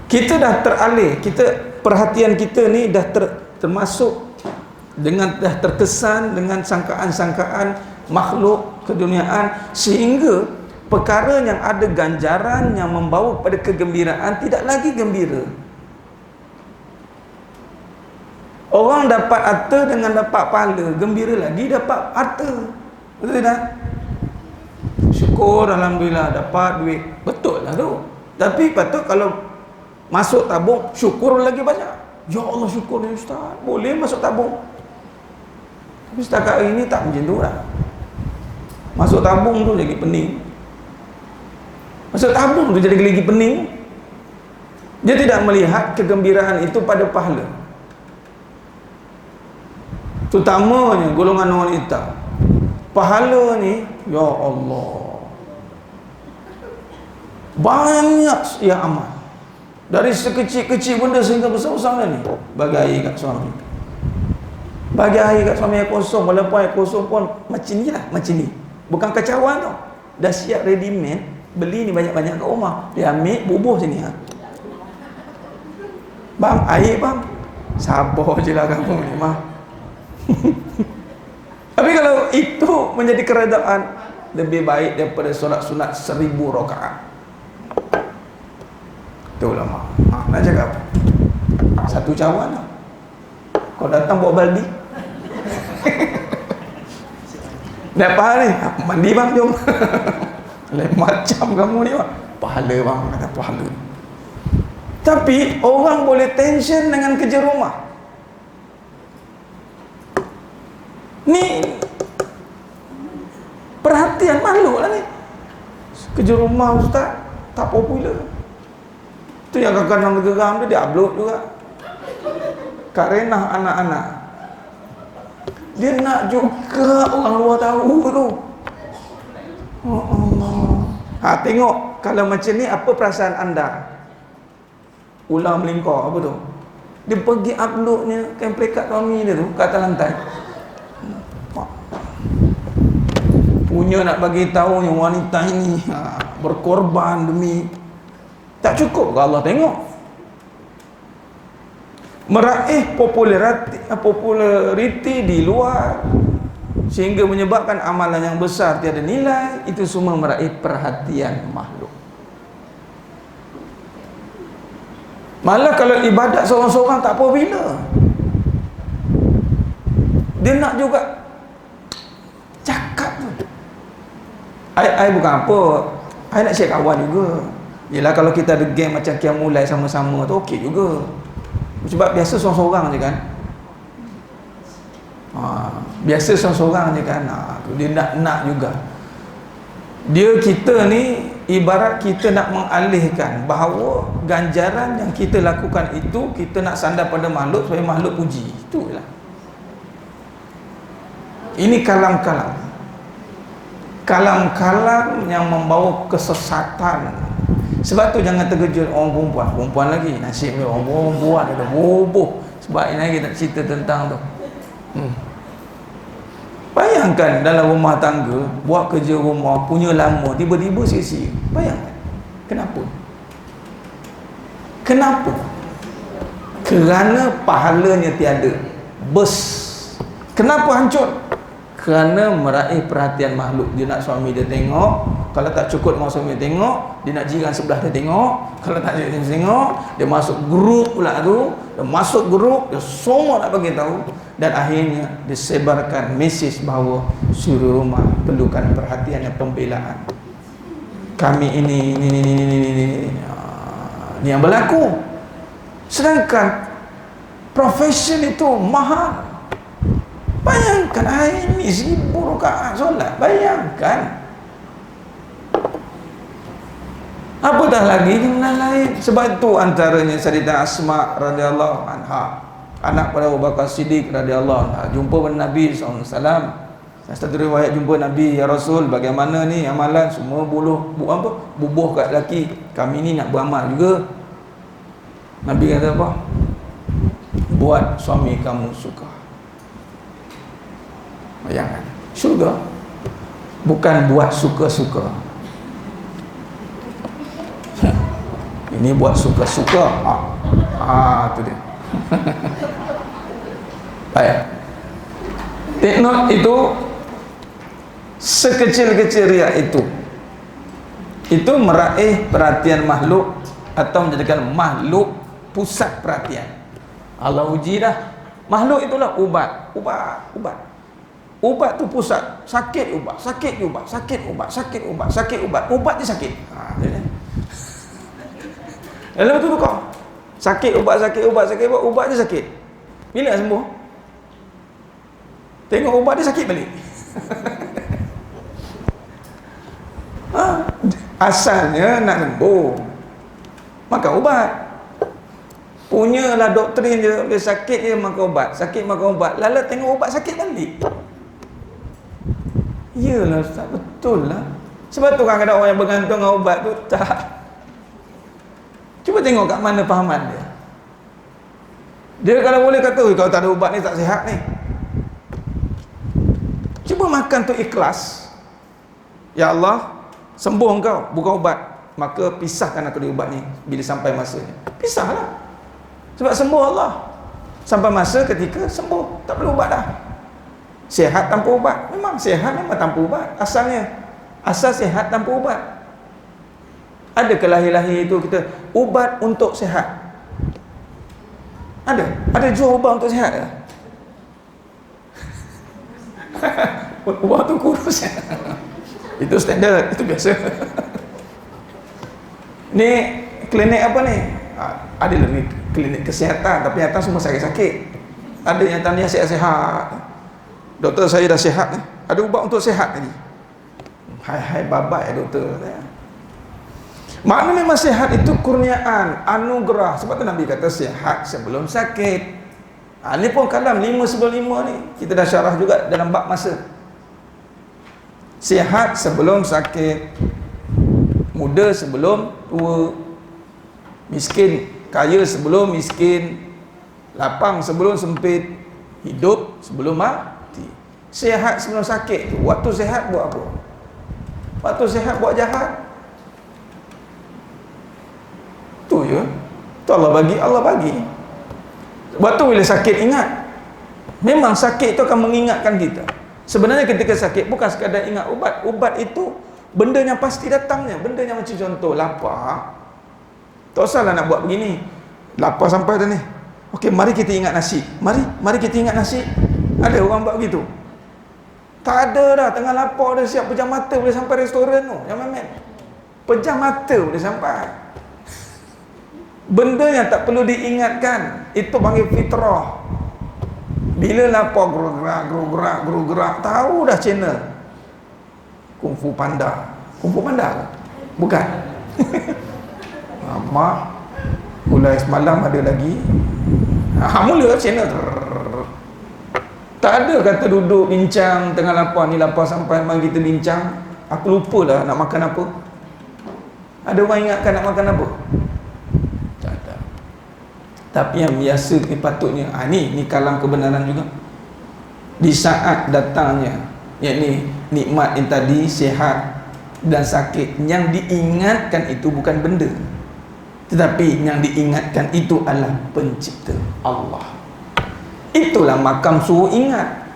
Kita dah teralih. Perhatian kita ni dah termasuk dengan, dah terkesan dengan sangkaan-sangkaan makhluk keduniaan, sehingga perkara yang ada ganjaran yang membawa pada kegembiraan tidak lagi gembira. Orang dapat harta dengan dapat pahala, gembira lagi dapat harta. Betul tak? Syukur Alhamdulillah dapat duit. Betul lah tu. Tapi patut kalau masuk tabung, syukur lagi banyak. Ya Allah syukur ni Ustaz, boleh masuk tabung. Tapi setakat hari ni tak macam tu lah. Masuk tabung tu jadi pening. Masuk tabung tu jadi lagi pening. Dia tidak melihat kegembiraan itu pada pahala. Terutamanya golongan wanita. Pahala ni, ya Allah, banyak yang amal. Dari sekecil-kecil benda sehingga besar-besar ni. Bagi air kat suami. Bagi air kat suami yang kosong. Walaupun air kosong pun macam ni lah. Macam ni. Bukan kacauan tau. Dah siap ready made. Beli ni banyak-banyak kat rumah. Dia ambil, bubuh sini. Bang, air bang. Sabar je lah kamu ni mah. Tapi kalau itu menjadi keredaan, lebih baik daripada solat sunat 1000 rakaat. Itu ulama. nak cakap apa? Satu cawan lah. Kau datang bawa baldi. Dah pahala ni, mandi bang, jom. Lain macam kamu ni bang. Pahala bang, kata pahala. Tapi orang boleh tension dengan kerja rumah. Ni perhatian makhluk lah ni. Kerja rumah ustaz tak popular. Tu yang kadang-kadang geram dia upload juga. Kak Renah anak-anak. Dia nak juga orang luar tahu tu. Oh Allah. Tengok kalau macam ni apa perasaan anda? Ular melingkar apa tu? Dia pergi uploadnya kain plekat suami dia tu kat atas lantai. Punya nak bagi tahu yang wanita ini berkorban demi, tak cukup ke Allah tengok? Meraih populariti di luar sehingga menyebabkan amalan yang besar tiada nilai, itu semua meraih perhatian makhluk. Malah kalau ibadat seorang-seorang tak apa bila. Dia nak juga cakap tu. I bukan apa, I nak share kawan juga. Yelah kalau kita ada game macam Qiyamul Lail sama-sama tu okey juga. Sebab biasa seorang-seorang je kan. Biasa seorang-seorang je kan. Dia nak juga. Kita ni ibarat kita nak mengalihkan bahawa ganjaran yang kita lakukan itu kita nak sandar pada makhluk supaya makhluk puji. Itulah. Ini kalam-kalam. Kalam-kalam yang membawa kesesatan. Sebab tu jangan terkejut orang perempuan lagi nasib dia orang perempuan ada boboh. Sebab ini lagi nak cerita tentang tu. Bayangkan dalam rumah tangga buat kerja rumah punya lama tiba-tiba sia-sia. Bayangkan. Kenapa? Kerana pahalanya tiada. Kenapa hancur? Kerana meraih perhatian makhluk. Dia nak suami dia tengok. Kalau tak cukup dengan suami dia tengok, dia nak jiran sebelah dia tengok. Kalau tak dia tengok, dia masuk grup pula tu. Dia masuk grup, dia semua nak bagi tahu. Dan akhirnya disebarkan mesej bahawa suri rumah perlukan perhatian dan pembelaan. Kami ini yang berlaku. Sedangkan profession itu mahal. Bayangkan hari ini 1000 rakaat solat. Bayangkan. Apatah lagi yang lain. Sebab itu antaranya Sayyidah Asma radhiyallahu anha, anak pada Abu Bakar Siddiq radhiyallahu anha, jumpa dengan Nabi SAW. Satu riwayat jumpa Nabi, ya Rasul, bagaimana ni amalan semua bubuh kat lelaki. Kami ni nak beramal juga. Nabi kata apa? Buat suami kamu suka. Bayangkan, syurga bukan buat suka-suka. Ini buat suka-suka. Tu dia. Baik. Take note itu, sekecil-kecil riak itu meraih perhatian makhluk atau menjadikan makhluk pusat perhatian. Allah uji dah. Makhluk itulah ubat. Ubat tu pusat. Sakit ubat. Ubat dia sakit. Lalu betul kau. Sakit ubat dia sakit. Bila sembuh? Tengok ubat dia sakit balik. Asalnya nak sembuh, makan ubat. Punyalah doktrin dia sakit je makan ubat. Lalu tengok ubat sakit balik. Iyalah Ustaz, betul lah. Sebab tu kadang-kadang orang yang bergantung dengan ubat tu tak. Cuba tengok kat mana fahaman dia. Dia kalau boleh kata, kalau tak ada ubat ni tak sihat ni. Cuba makan tu ikhlas. Ya Allah, sembuh engkau, bukan ubat. Maka pisahkan aku dari ubat ni bila sampai masanya. Pisahlah. Sebab sembuh Allah. Sampai masa ketika sembuh, tak perlu ubat dah. Sihat tanpa ubat. Memang sihat memang tanpa ubat. Asal sihat tanpa ubat. Ada ke lahir-lahir itu kita ubat untuk sihat. Ada jual ubat untuk sihat ke? Ubat tu kurus. Itu standard, itu biasa. Ni klinik apa ni? Ada ni klinik kesihatan, tapi datang semua sakit-sakit. Ada yang tanya sihat-sihat. Doktor saya dah sihat ni. Ada ubat untuk sihat lagi. Hai babai doktor. Makna memang sihat itu kurniaan, anugerah. Sebab tu Nabi kata sihat sebelum sakit. Ni pun kalam 5 sebelum 5 ni. Kita dah syarah juga dalam bab masa. Sihat sebelum sakit, muda sebelum tua, miskin, kaya sebelum miskin, lapang sebelum sempit, hidup sebelum mati. Sihat sebelum sakit. Waktu sihat buat apa? Waktu sihat buat jahat. Tu je. Tu Allah bagi. Waktu bila sakit ingat. Memang sakit tu akan mengingatkan kita. Sebenarnya ketika sakit bukan sekadar ingat ubat. Ubat itu benda yang pasti datangnya. Benda yang macam contoh lapar. Tak usahlah nak buat begini. Lapar sampai dah ni. Okey, mari kita ingat nasi. Mari kita ingat nasi. Ada orang buat begitu? Tak ada dah. Tengah lapar dah siap pejam mata boleh sampai restoran tu. Yang main-main. Pejam mata boleh sampai. Benda yang tak perlu diingatkan, itu panggil fitrah. Bila lapar gerak, tahu dah channel Kung Fu Panda. Kung Fu Panda ke? Bukan. Mak mulai semalam ada lagi. Mula channel. Tak ada kata duduk bincang tengah lapar. Ni lapar sampai mari kita bincang. Aku lupa lah nak makan apa. Ada orang ingatkan nak makan apa? Tapi yang biasa ni patutnya ni kalam kebenaran juga. Di saat datangnya yakni nikmat yang tadi, sihat dan sakit, yang diingatkan itu bukan benda, tetapi yang diingatkan itu adalah pencipta Allah. Itulah makam suruh ingat.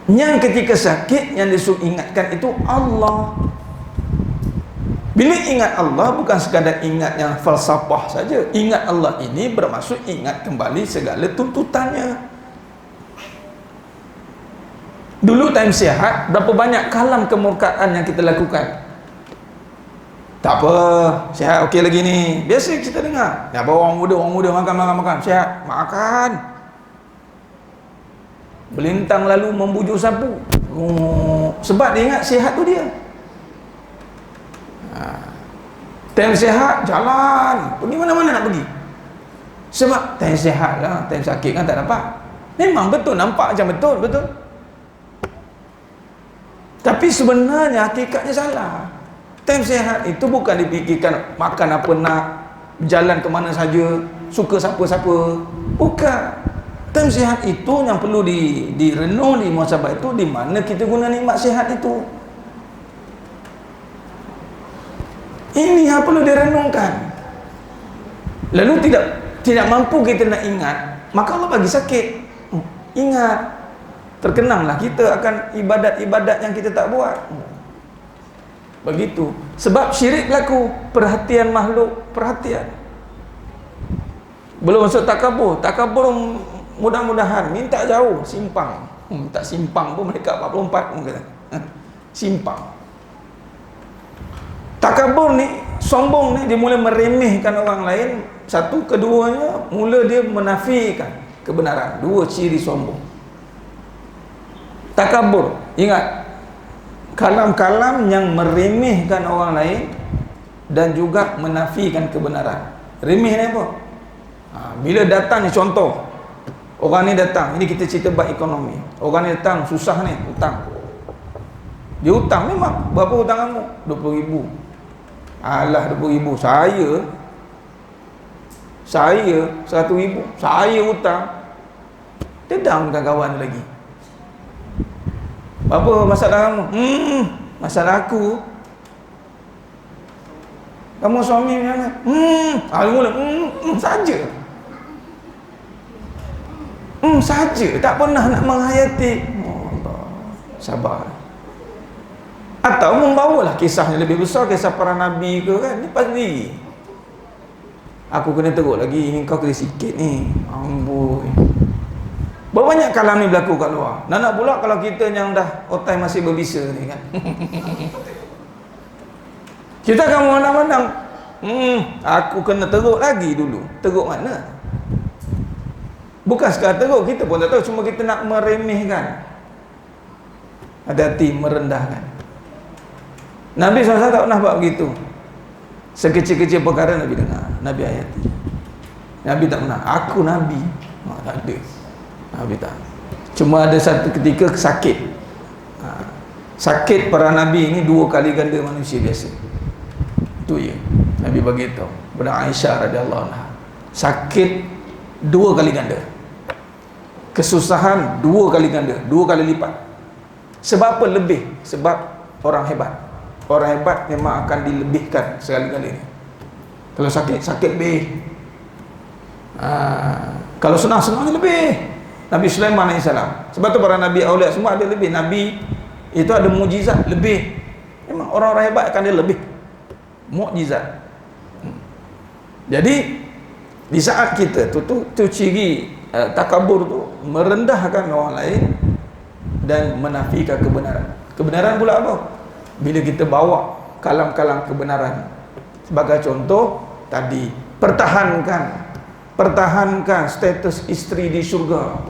Yang ketika sakit yang disuruh ingatkan itu Allah. Bila ingat Allah bukan sekadar ingat yang falsafah saja. Ingat Allah ini bermaksud ingat kembali segala tuntutannya. Dulu time sihat, berapa banyak kalam kemurkaan yang kita lakukan. Tak apa, sihat okey lagi ni. Biasa kita dengar. Ya, orang muda makan. Sihat, makan. Belintang lalu membujuk sapu. Sebab dia ingat sihat tu dia. Time sihat jalan, pergi mana-mana nak pergi. Sebab time sihat lah, time sakit kan tak dapat. Memang betul, nampak macam betul. Tapi sebenarnya hakikatnya salah. Time sihat itu bukan dipikirkan makan apa nak, jalan ke mana saja, suka siapa-siapa. Bukan. Time sihat itu yang perlu direnung di muhasabah itu, di mana kita guna nikmat sihat itu. Ini yang perlu direnungkan. Lalu tidak mampu kita nak ingat, maka Allah bagi sakit. Ingat, terkenanglah kita akan ibadat-ibadat yang kita tak buat. Begitu. Sebab syirik berlaku, perhatian makhluk, perhatian. Belum masuk takabur. Takabur mudah-mudahan minta jauh, simpang. Tak simpang pun mereka 44 pun kata. Simpang. Takabur ni, sombong ni, dia mula meremehkan orang lain. Satu, keduanya, mula dia menafikan kebenaran. Dua ciri sombong. Takabur, ingat, kalam-kalam yang meremehkan orang lain dan juga menafikan kebenaran. Remeh ni apa? Bila datang ni, contoh, orang ni datang, ini kita cerita bab ekonomi. Orang ni datang, susah ni, hutang. Dia hutang memang. Berapa hutang kamu? 20,000. Alah, 20,000. Saya 100,000. Saya hutang. Dia down dengan kawan lagi. Apa masalah kamu? Masalah aku. Kamu suami macam mana? Saja. Saja. Tak pernah nak menghayati. Allah. Sabar. Atau membawalah kisahnya lebih besar, kisah para nabi ke kan, ni pasti. Aku kena teruk lagi, ini kau kena sikit ni. Amboi. Berapa banyak kalam ni berlaku kat luar. Nak pula kalau kita yang dah otai masih berbisa ni kan. Kita akan memandang-mandang, aku kena teruk lagi dulu. Teruk mana? Bukan sekadar teruk, kita pun tak tahu, cuma kita nak meremehkan. Hati-hati merendahkan. Nabi SAW tak pernah buat begitu. Sekecil-kecil perkara Nabi dengar, Nabi ayati. Nabi tak pernah, aku Nabi. Tak ada. Nabi tak. Cuma ada satu ketika sakit. Sakit para Nabi ini 2 kali ganda manusia biasa. Itu ya. Nabi bagi tahu kepada Aisyah radhiyallahu anha. Sakit 2 kali ganda. Kesusahan 2 kali ganda, 2 kali lipat. Sebab apa lebih? Sebab orang hebat. Orang hebat memang akan dilebihkan sekali-kali. Kalau sakit, sakit lebih. Kalau senang-senang lebih. Nabi Sulaiman AS. Sebab tu para Nabi awliya semua ada lebih. Nabi itu ada mujizat lebih. Memang orang-orang hebat akan dia lebih mukjizat. Jadi di saat kita tu ciri takabur tu, merendahkan orang lain dan menafikan kebenaran. Kebenaran pula apa? Bila kita bawa kalam-kalam kebenaran. Sebagai contoh tadi, pertahankan status isteri di syurga.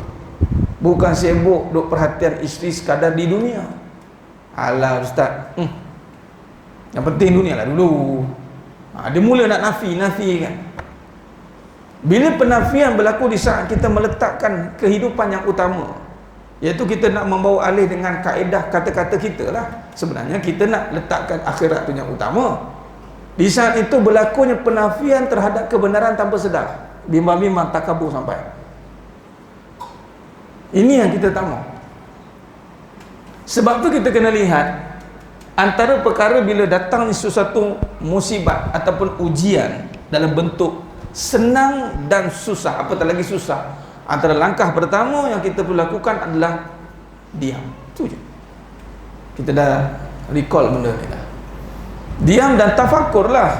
Bukan sibuk duk perhatian isteri sekadar di dunia. Alah ustaz, yang penting dunia lah dulu. Dia mula nak nafi kan. Bila penafian berlaku di saat kita meletakkan kehidupan yang utama, iaitu kita nak membawa alih dengan kaedah kata-kata kita lah. Sebenarnya kita nak letakkan akhirat tu yang utama. Di saat itu berlakunya penafian terhadap kebenaran tanpa sedar. Bimbang-bimbang takabur sampai. Ini yang kita tak mahu. Sebab tu kita kena lihat antara perkara bila datang sesuatu musibat ataupun ujian dalam bentuk senang dan susah, apatah lagi susah, antara langkah pertama yang kita perlu lakukan adalah diam. Itu je. Kita dah recall benda ni dah. Diam dan tafakur lah.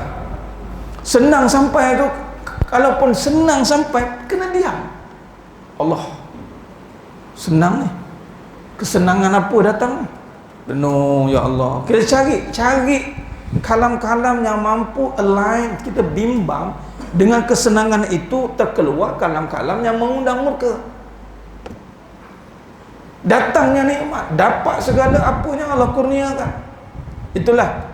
Senang sampai tu, kalaupun senang sampai, kena diam. Allah, senang ni, kesenangan apa datang ni? Penuh, ya Allah. Kita cari kalam-kalam yang mampu align, kita bimbang dengan kesenangan itu, terkeluar kalam-kalam yang mengundang murka. Datangnya nikmat, dapat segala apa yang Allah kurniakan. Itulah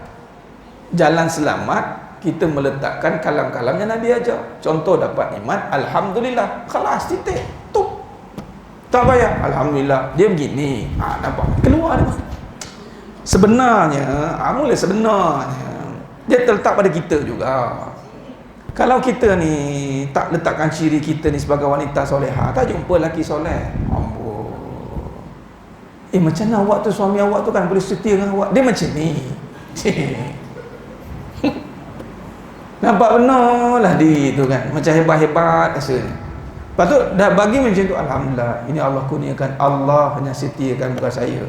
jalan selamat. Kita meletakkan kalam-kalam yang Nabi ajar. Contoh dapat nikmat, alhamdulillah, khalas, titik, tup, tak payah, alhamdulillah. Dia begini, nampak keluar dia. Sebenarnya, mula sebenarnya dia terletak pada kita juga. Kalau kita ni tak letakkan ciri kita ni sebagai wanita soleha, tak jumpa lelaki soleh. Ampun. Macam mana awak tu, suami awak tu kan boleh setia dengan awak, dia macam ni. Nampak benar lah dia tu kan, macam hebat-hebat rasanya. Lepas tu dah bagi macam tu, alhamdulillah, ini Allah kurniakan, Allah hanya setiakan, bukan saya.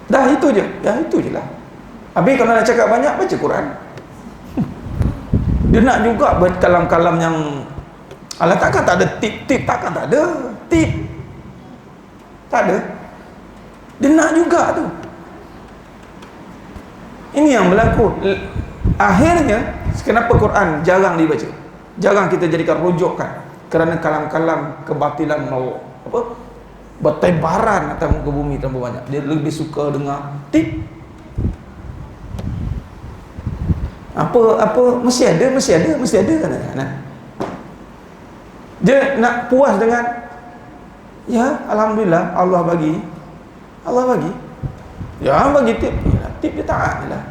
Dah itu je, lah. Habis kalau nak cakap banyak, baca Quran. Dia nak juga berkalam-kalam yang Allah takkan tak ada tip-tip, takkan tak ada tip, tak ada. Dia nak juga tu. Ini yang berlaku. Akhirnya kenapa Quran jarang dibaca, jarang kita jadikan rujukan, kerana kalam-kalam kebatilan mau bertebaran atas muka bumi terlalu banyak. Dia lebih suka dengar tip. Apa mesti ada kan. Dia nak puas dengan, ya alhamdulillah, Allah bagi ya, bagi tip, tip dia taat lah.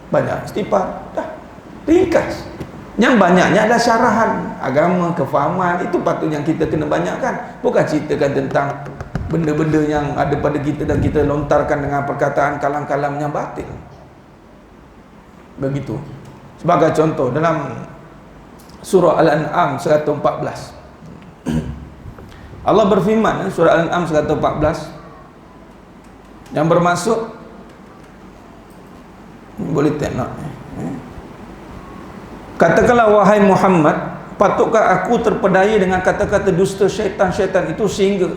Banyak istighfar, dah ringkas. Yang banyaknya adalah syarahan agama, kefahaman. Itu patutnya kita kena banyakkan. Bukan ceritakan tentang benda-benda yang ada pada kita dan kita lontarkan dengan perkataan kalam-kalam yang batil. Begitu. Sebagai contoh dalam surah Al-An'am 114, Allah berfirman, surah Al-An'am 114, yang bermaksud, boleh tengok Katakanlah wahai Muhammad, patutkah aku terpedaya dengan kata-kata dusta syaitan-syaitan itu sehingga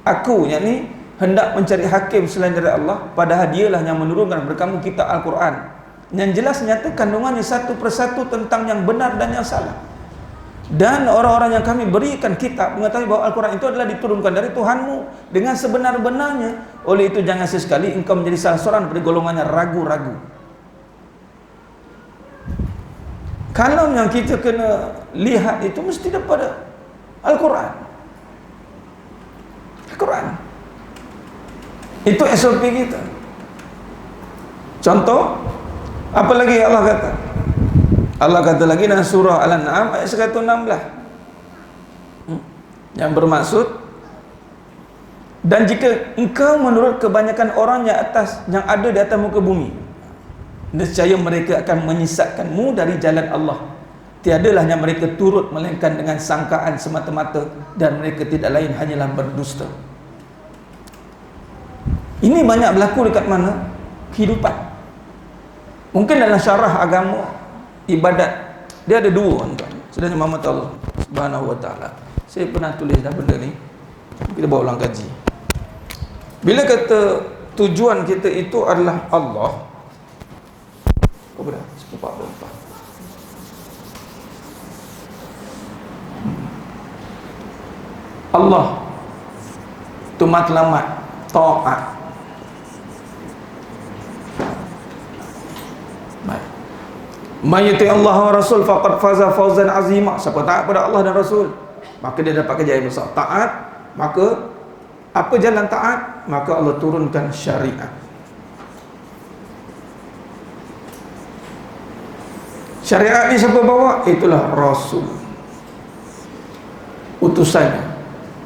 aku yakni hendak mencari hakim selain dari Allah, padahal dialah yang menurunkan kepada kamu kitab Al-Quran yang jelas nyata kandungannya satu persatu tentang yang benar dan yang salah. Dan orang-orang yang kami berikan kitab mengetahui bahawa Al-Quran itu adalah diturunkan dari Tuhanmu dengan sebenar-benarnya. Oleh itu jangan sesekali engkau menjadi salah seorang dari golongannya ragu-ragu. Kalau yang kita kena lihat itu mesti daripada Al-Quran. Al-Quran itu SOP kita. Contoh, apa lagi Allah kata? Allah kata lagi dalam surah Al-An'am ayat 116 yang bermaksud, dan jika engkau menurut kebanyakan orang yang ada di atas muka bumi, nescaya mereka akan menyesatkanmu dari jalan Allah. Tiadalah yang mereka turut melainkan dengan sangkaan semata-mata, dan mereka tidak lain hanyalah berdusta. Ini banyak berlaku dekat mana? Kehidupan. Mungkin dalam syarah agama, ibadat, dia ada dua tuan. Sedangkan Muhammad Allah Subhanahu wa taala. Saya pernah tulis dah benda ni. Kita bawa ulang kaji. Bila kata tujuan kita itu adalah Allah, apa dah? 44. Allah itu matlamat taat. Baik. Mayati Allah wa Rasul faqad faza fawzan azima. Siapa taat pada Allah dan Rasul, maka dia dapat kejayaan besar. Taat, maka apa jalan taat? Maka Allah turunkan syariat. Syariat ni siapa bawa? Itulah Rasul, utusannya.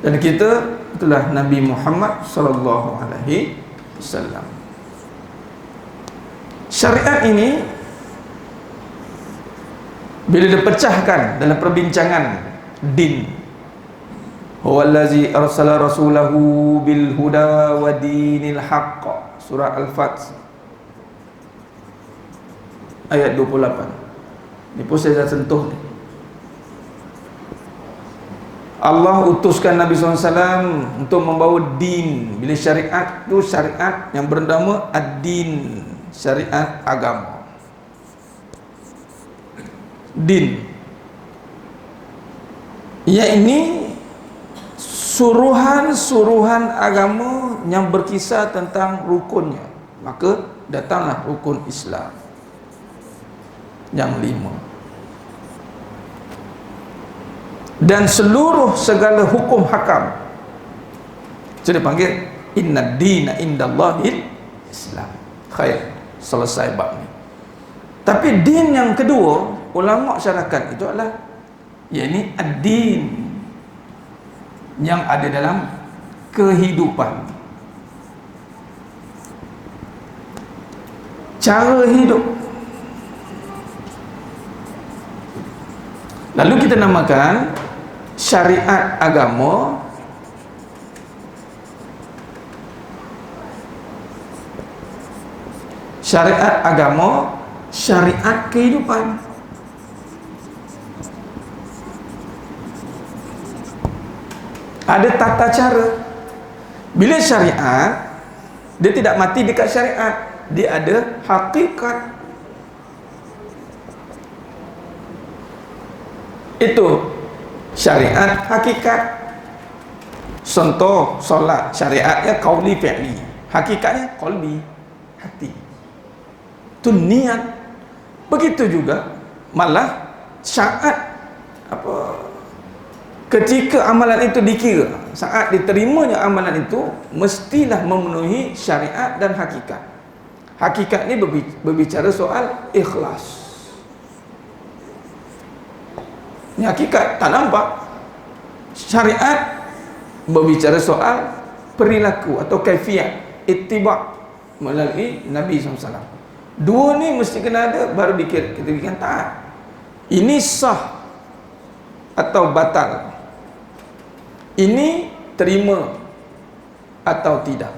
Dan kita itulah Nabi Muhammad sallallahu alaihi wasallam. Syariat ini bila dipecahkan dalam perbincangan din, huwallazi arsala rasulahu bil huda wa dinil haqq, surah Al-Fath ayat 28. Ni pun saya dah sentuh ni. Allah utuskan Nabi SAW untuk membawa din. Bila syariat tu syariat yang bernama ad-din, syariat agama. Din, ia ini suruhan-suruhan agama yang berkisar tentang rukunnya. Maka datanglah rukun Islam yang 5. Dan seluruh segala hukum hakam jadi panggil inna dina indallahil Islam. Khair, selesai bab ni. Tapi din yang kedua, ulama syarakat itu adalah yakni ad-din yang ada dalam kehidupan, cara hidup. Lalu kita namakan syariat agama syariat kehidupan. Ada tata cara. Bila syariat, dia tidak mati dekat syariat, dia ada hakikat. Itu syariat hakikat. Contoh solat, syariatnya qauli fi'li, hakikatnya qalbi, hati. Itu niat. Begitu juga malah syarat ketika amalan itu dikira, saat diterimanya amalan itu mestilah memenuhi syariat dan hakikat. Hakikat ni berbicara soal ikhlas. Ini hakikat tak nampak. Syariat berbicara soal perilaku atau kaifiat ittiba' melalui Nabi SAW. Dua ni mesti kena ada, baru kita dikatakan taat. Ini sah atau batal, ini terima atau tidak.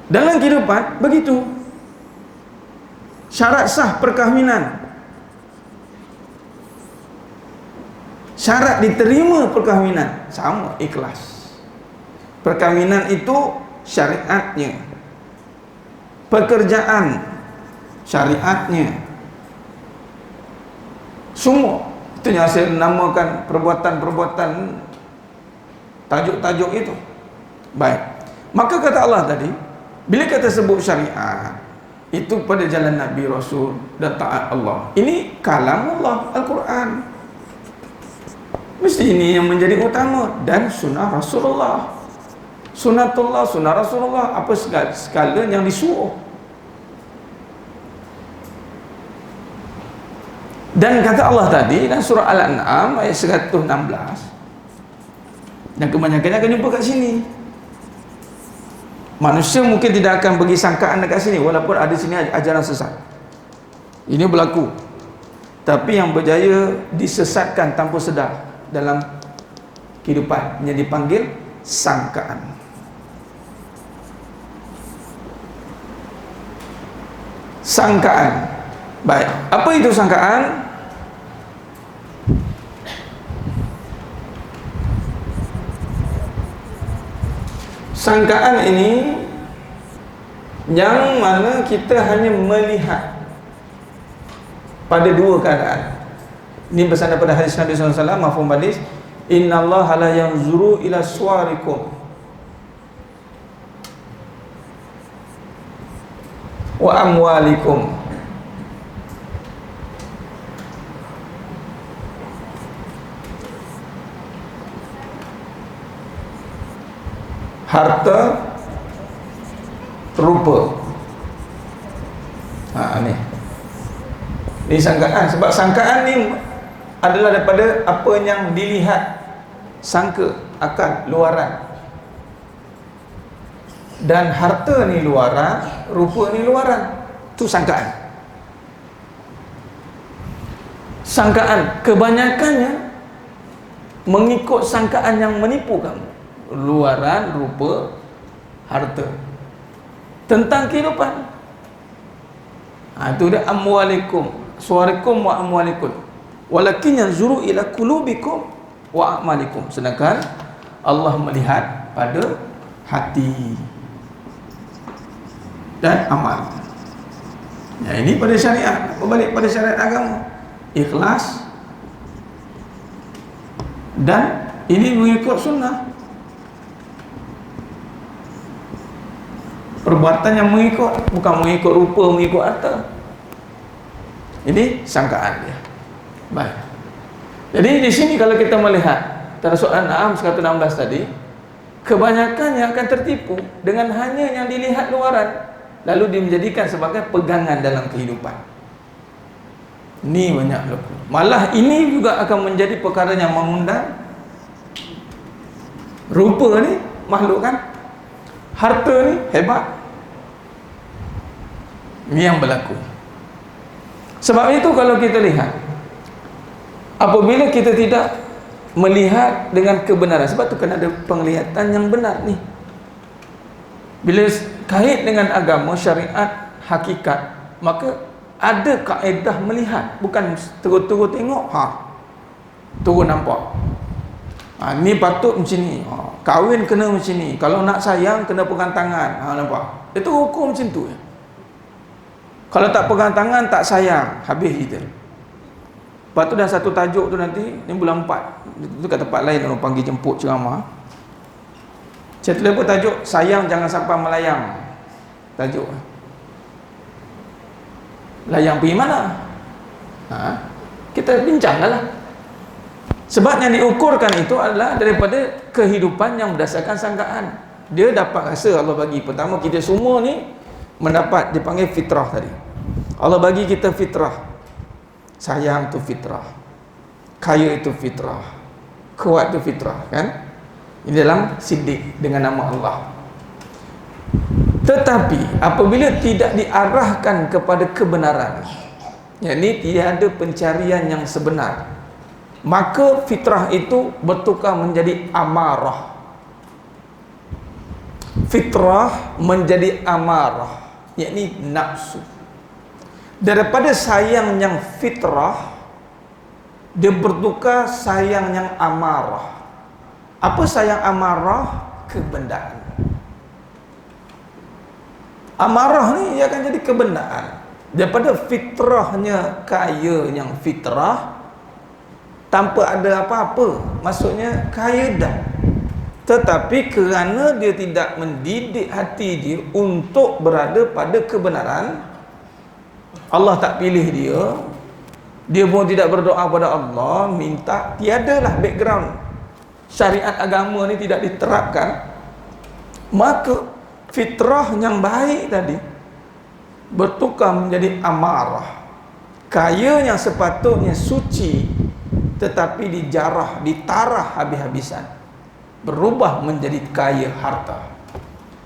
Dalam kehidupan begitu. Syarat sah perkahwinan, syarat diterima perkahwinan sama, ikhlas. Perkahwinan itu syariatnya, pekerjaan syariatnya, semua itu yang saya namakan perbuatan-perbuatan tajuk-tajuk itu. Baik, maka kata Allah tadi, bila kita sebut syariat itu pada jalan Nabi Rasul dan taat Allah, ini kalam Allah, Al-Quran, mesti ini yang menjadi utama. Dan sunnah Rasulullah, sunnatullah, sunnah Rasulullah, apa segala yang disuruh. Dan kata Allah tadi dalam surah Al-An'am ayat 116, dan kebanyakannya akan jumpa kat sini. Manusia mungkin tidak akan bagi sangkaan dekat sini, walaupun ada sini ajaran sesat. Ini berlaku. Tapi yang berjaya disesatkan tanpa sedar dalam kehidupan yang dipanggil sangkaan. Sangkaan. Baik, apa itu sangkaan? Sangkaan ini yang mana kita hanya melihat pada dua keadaan. Ini pesan daripada hadis Nabi SAW, mafhum hadis, innallaha la yanzuru ila suwarikum wa amwalikum harta, rupa. Ini sangkaan. Sebab sangkaan ni adalah daripada apa yang dilihat, sangka, akal, luaran. Dan harta ni luaran, rupa ni luaran. Itu sangkaan. Sangkaan kebanyakannya mengikut sangkaan yang menipu kamu. Luaran, rupa, harta, tentang kehidupan. Itu dia amwalikum, suwarikum wa amwalikum, walakin yanzuru ila qulubikum wa a'malikum. Sedangkan Allah melihat pada hati dan amal. Ya, ini pada syariat, berbalik pada syariat agama, ikhlas, dan ini mengikut sunnah. Perbuatan yang mengikut, bukan mengikut rupa, mengikut harta. Ini sangkaan dia. Baik. Jadi di sini kalau kita melihat dalam surah An-An'am 116 tadi, kebanyakan yang akan tertipu dengan hanya yang dilihat luaran, lalu dijadikan sebagai pegangan dalam kehidupan. Ini banyak berlaku. Malah ini juga akan menjadi perkara yang mengundang. Rupa ni makhluk kan, harta ni hebat. Ini yang berlaku. Sebab itu kalau kita lihat, apabila kita tidak melihat dengan kebenaran, sebab tu kan ada penglihatan yang benar ni. Bila kait dengan agama, syariat, hakikat, maka ada kaedah melihat, bukan terus-terus tengok, terus nampak. Ni patut macam ni, kahwin kena macam ni, kalau nak sayang kena pegang tangan, nampak? Itu hukum macam tu ya. Kalau tak pegang tangan, tak sayang, habis kita. Lepas tu dah satu tajuk tu nanti, ni bulan 4, itu kat tempat lain orang panggil jemput ceramah. Saya tulis pun tajuk, sayang jangan sampai melayang. Tajuk layang pergi mana? Kita bincangkan lah. Sebab yang diukurkan itu adalah daripada kehidupan yang berdasarkan sangkaan. Dia dapat rasa Allah bagi. Pertama, kita semua ni mendapat, dipanggil fitrah tadi. Allah bagi kita fitrah. Sayang tu fitrah, kaya itu fitrah, kuat itu fitrah, kan? Ini dalam siddiq dengan nama Allah. Tetapi apabila tidak diarahkan kepada kebenaran, yakni tiada pencarian yang sebenar, maka fitrah itu bertukar menjadi amarah. Fitrah menjadi amarah, yakni nafsu. Daripada sayang yang fitrah, dia bertukar sayang yang amarah. Apa sayang amarah? Kebendaan. Amarah ni ia akan jadi kebendaan. Daripada fitrahnya kaya yang fitrah, tanpa ada apa-apa, maksudnya kaya dah, tetapi kerana dia tidak mendidik hati dia untuk berada pada kebenaran, Allah tak pilih dia. Dia pun tidak berdoa pada Allah, minta, tiadalah background syariat agama ni tidak diterapkan, maka fitrah yang baik tadi bertukar menjadi amarah. Kaya yang sepatutnya suci tetapi dijarah, ditarah habis-habisan, berubah menjadi kaya harta.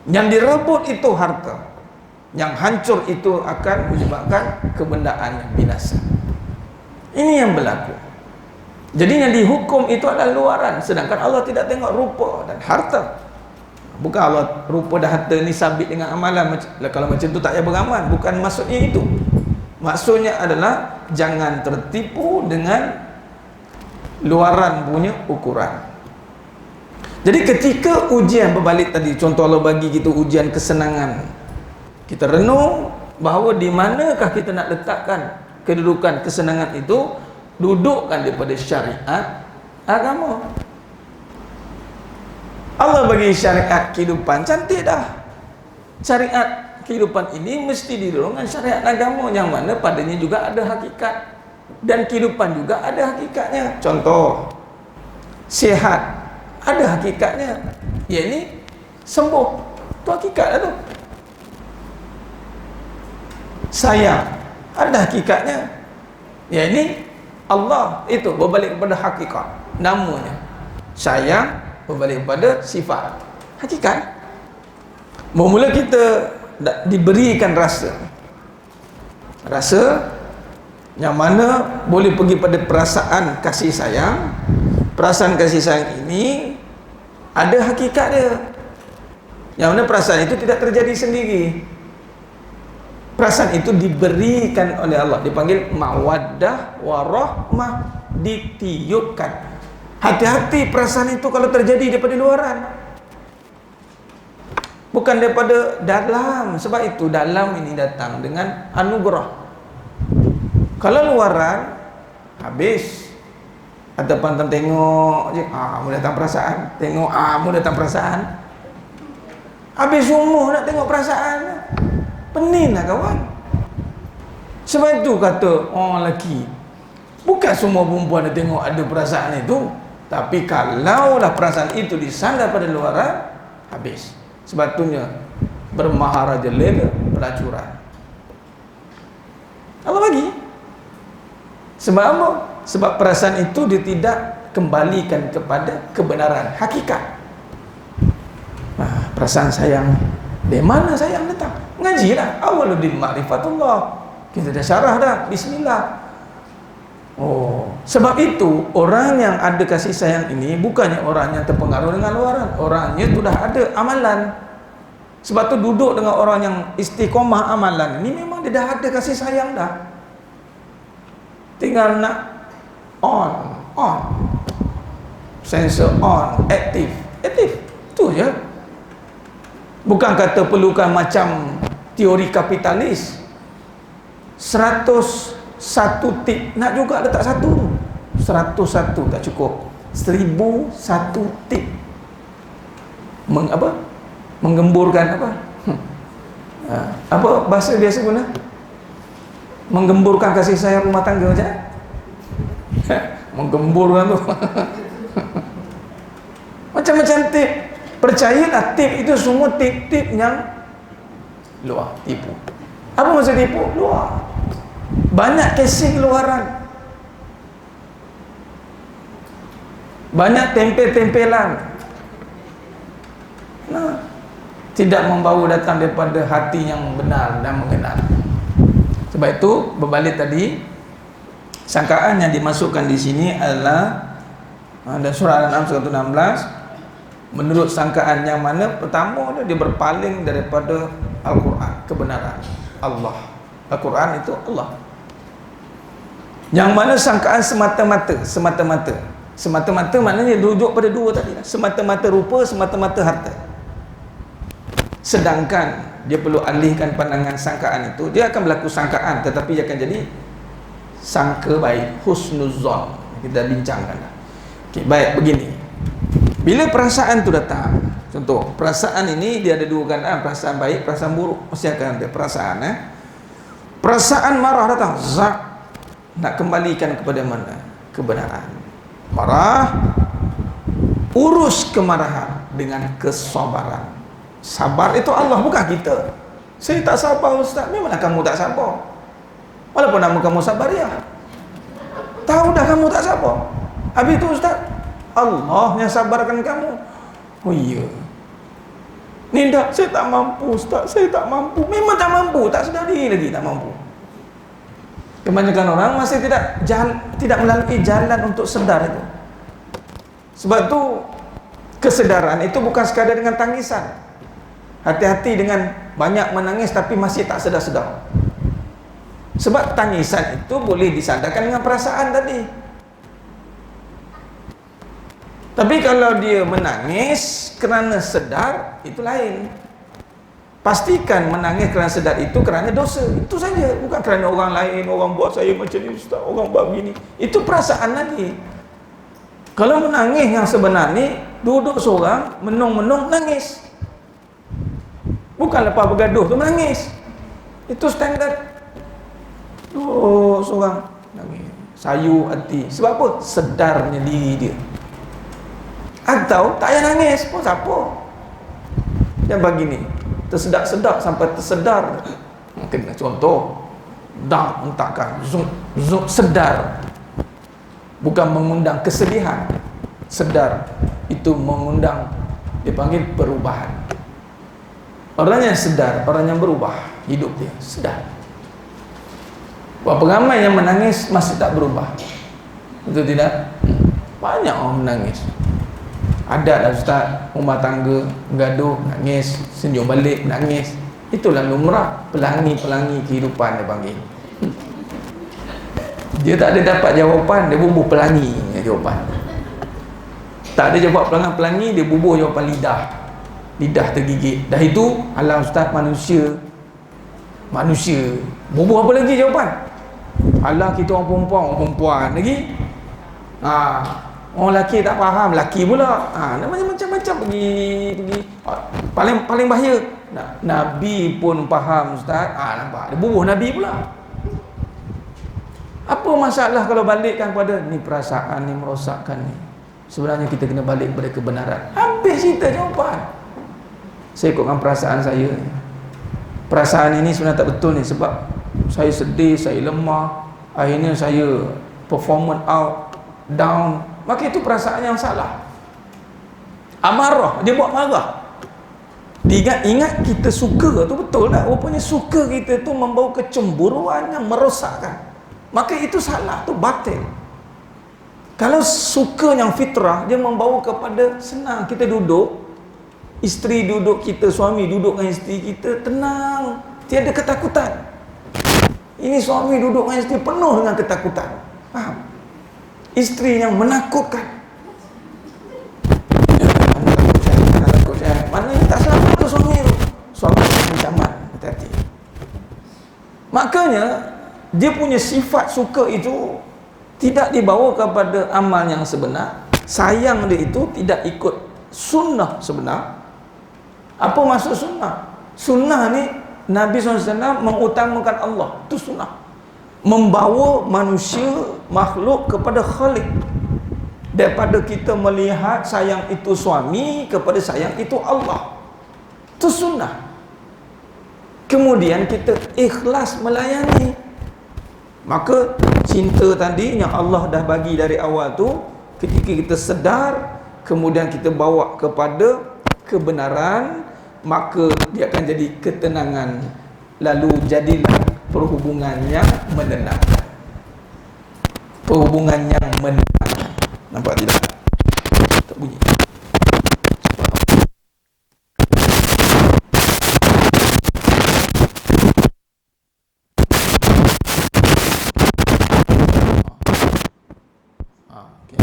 Yang direbut itu harta, yang hancur itu akan menyebabkan kebendaan yang binasa. Ini yang berlaku. Jadi yang dihukum itu adalah luaran, sedangkan Allah tidak tengok rupa dan harta. Bukan Allah rupa dan harta ni sabit dengan amalan. Kalau macam tu tak payah beramal. Bukan maksudnya itu. Maksudnya adalah jangan tertipu dengan luaran punya ukuran. Jadi ketika ujian berbalik tadi, contoh Allah bagi kita ujian kesenangan, kita renung bahawa di manakah kita nak letakkan kedudukan kesenangan itu. Dudukkan daripada syariat agama. Allah bagi syariat kehidupan cantik dah. Syariat kehidupan ini mesti didorong dengan syariat agama, yang mana padanya juga ada hakikat, dan kehidupan juga ada hakikatnya. Contoh, sihat ada hakikatnya, iaitu sembuh, tu hakikat lah tu. Sayang ada hakikatnya, iaitu Allah, itu berbalik kepada hakikat, namanya sayang, berbalik kepada sifat hakikat. Mula kita diberikan rasa yang mana boleh pergi pada perasaan kasih sayang. Perasaan kasih sayang ini ada hakikat dia, yang mana perasaan itu tidak terjadi sendiri. Perasaan itu diberikan oleh Allah, dipanggil mawaddah warahmah, ditiupkan. Hati-hati perasaan itu kalau terjadi daripada luaran, bukan daripada dalam. Sebab itu dalam ini datang dengan anugerah. Kalau luaran, habis. Ada pantang tengok je, mau datang perasaan. Tengok, mau datang perasaan. Habis umur nak tengok perasaan. Pening lah kawan. Sebab itu kata orang lelaki, bukan semua perempuan dia tengok ada perasaan itu, tapi kalaulah perasaan itu disandar pada luaran, habis. Sebetulnya bermaharaja lela pelacuran. Allah bagi. Sebab apa? Sebab perasaan itu dia tidak kembalikan kepada kebenaran hakikat. Perasaan sayang, dari mana sayang datang? Ngajilah, awwaluddin ma'rifatullah. Kita dah syarah dah, bismillah. Sebab itu orang yang ada kasih sayang ini bukannya orang yang terpengaruh dengan luaran, orangnya sudah ada amalan. Sebab tu duduk dengan orang yang istiqomah amalan ini, memang dia dah ada kasih sayang dah. Tinggal nak on, sensor on, aktif, tu je. Bukan kata perlukan macam teori kapitalis 101 tip, nak juga letak satu. 101 tak cukup, 1001 tip. Menggemburkan apa? Apa bahasa biasa guna? Menggemburkan kasih sayang rumah tangga macam mana? Menggemburkan tu. Macam-macam tip. Percayalah, tip itu semua tip-tip yang luar, tipu. Apa maksud tipu? Luar. Banyak casing luaran, banyak tempel-tempelan. Tidak membawa datang daripada hati yang benar dan mengenal. Sebab itu berbalik tadi, sangkaan yang dimasukkan di sini adalah dan surah Al-An'am 116. Menurut sangkaan yang mana? Pertama, dia berpaling daripada Al-Quran, kebenaran Allah. Al-Quran itu Allah. Yang mana sangkaan semata-mata maknanya rujuk pada dua tadi, semata-mata rupa, semata-mata harta. Sedangkan dia perlu alihkan pandangan sangkaan itu, dia akan berlaku sangkaan tetapi dia akan jadi sangka baik, husnuzon. Kita bincangkan dah. Okey, baik, begini. Bila perasaan tu datang, contoh, perasaan ini dia ada dua keadaan, perasaan baik, perasaan buruk. Mesti akan ada perasaan Perasaan marah datang, nak kembalikan kepada mana? Kebenaran. Marah, urus kemarahan dengan kesabaran. Sabar itu Allah, bukan kita. Saya tak sabar Ustaz. Memanglah kamu tak sabar. Walaupun nama kamu Sabaria. Tahu dah kamu tak sabar. Habis itu Ustaz, Allah yang sabarkan kamu. Oh iya. Ni tak, saya tak mampu Ustaz, saya tak mampu. Memang tak mampu, tak sedari lagi tak mampu. Kebanyakan orang masih tidak melalui jalan untuk sedar itu. Sebab tu kesedaran itu bukan sekadar dengan tangisan. Hati-hati dengan banyak menangis tapi masih tak sedar-sedar. Sebab tangisan itu boleh disadarkan dengan perasaan tadi. Tapi kalau dia menangis kerana sedar, itu lain. Pastikan menangis kerana sedar itu kerana dosa. Itu saja, bukan kerana orang lain, orang buat saya macam ni Ustaz, orang buat begini. Itu perasaan lagi. Kalau menangis yang sebenar ni, duduk seorang, menung-menung, nangis. Bukan lepas bergaduh tu menangis. Itu standard. Duduk seorang, nangis. Sayu hati. Sebab apa? Sedarnya diri dia. Atau tak payah nangis pun siapa. Yang begini, tersedak-sedak sampai tersedar. Mungkin contoh, dah hentakkan, zoom, sedar. Bukan mengundang kesedihan. Sedar itu mengundang, dipanggil perubahan. Orang yang sedar, orang yang berubah hidup dia, sedar. Berapa ramai yang menangis masih tak berubah? Betul tidak? Banyak orang menangis. Ada lah Ustaz, rumah tangga gaduh, nangis, senyum balik, nangis. Itulah lumrah pelangi-pelangi kehidupan dia panggil. Dia tak ada dapat jawapan, dia bubuh pelangi jawapan. Tak ada jawab pelangi, dia bubuh jawapan lidah tergigit. Dah itu, alah Ustaz, manusia bubuh apa lagi jawapan? Alah kita orang perempuan lagi. Orang lelaki tak faham, lelaki pula. Macam-macam pergi. Paling bahaya. Nabi pun faham Ustaz. Nampak, dia bubuh Nabi pula. Apa masalah kalau balikkan pada ni perasaan ni merosakkan ni. Sebenarnya kita kena balik kepada kebenaran. Habis cerita jawapan. Saya ikutkan perasaan saya. Perasaan ini sebenarnya tak betul ni sebab saya sedih, saya lemah. Akhirnya saya performance out, down. Maka itu perasaan yang salah. Amarah, dia buat marah. Ingat kita suka tu betul tak? Rupanya suka kita tu membawa kecemburuan yang merosakkan. Maka itu salah, tu batil. Kalau suka yang fitrah, dia membawa kepada senang. Kita duduk, isteri duduk kita, suami duduk dengan isteri kita, tenang, tiada ketakutan. Ini suami duduk dengan isteri penuh dengan ketakutan. Faham? Isteri yang menakutkan. Takut saya. Mana yang tak selamat tu suami tu. Suami ancaman. Hati-hati. Makanya dia punya sifat suka itu tidak dibawa kepada amal yang sebenar. Sayang dia itu tidak ikut sunnah sebenar. Apa maksud sunnah? Sunnah ni Nabi SAW mengutamakan Allah. Itu sunnah. Membawa manusia, makhluk kepada Khalik. Daripada kita melihat sayang itu suami kepada sayang itu Allah. Itu sunnah. Kemudian kita ikhlas melayani. Maka cinta tadi yang Allah dah bagi dari awal tu, ketika kita sedar, kemudian kita bawa kepada kebenaran, maka dia akan jadi ketenangan. Lalu jadilah perhubungan yang menenangkan. Perhubungan yang menenangkan. Nampak tidak? Tak bunyi. Okay.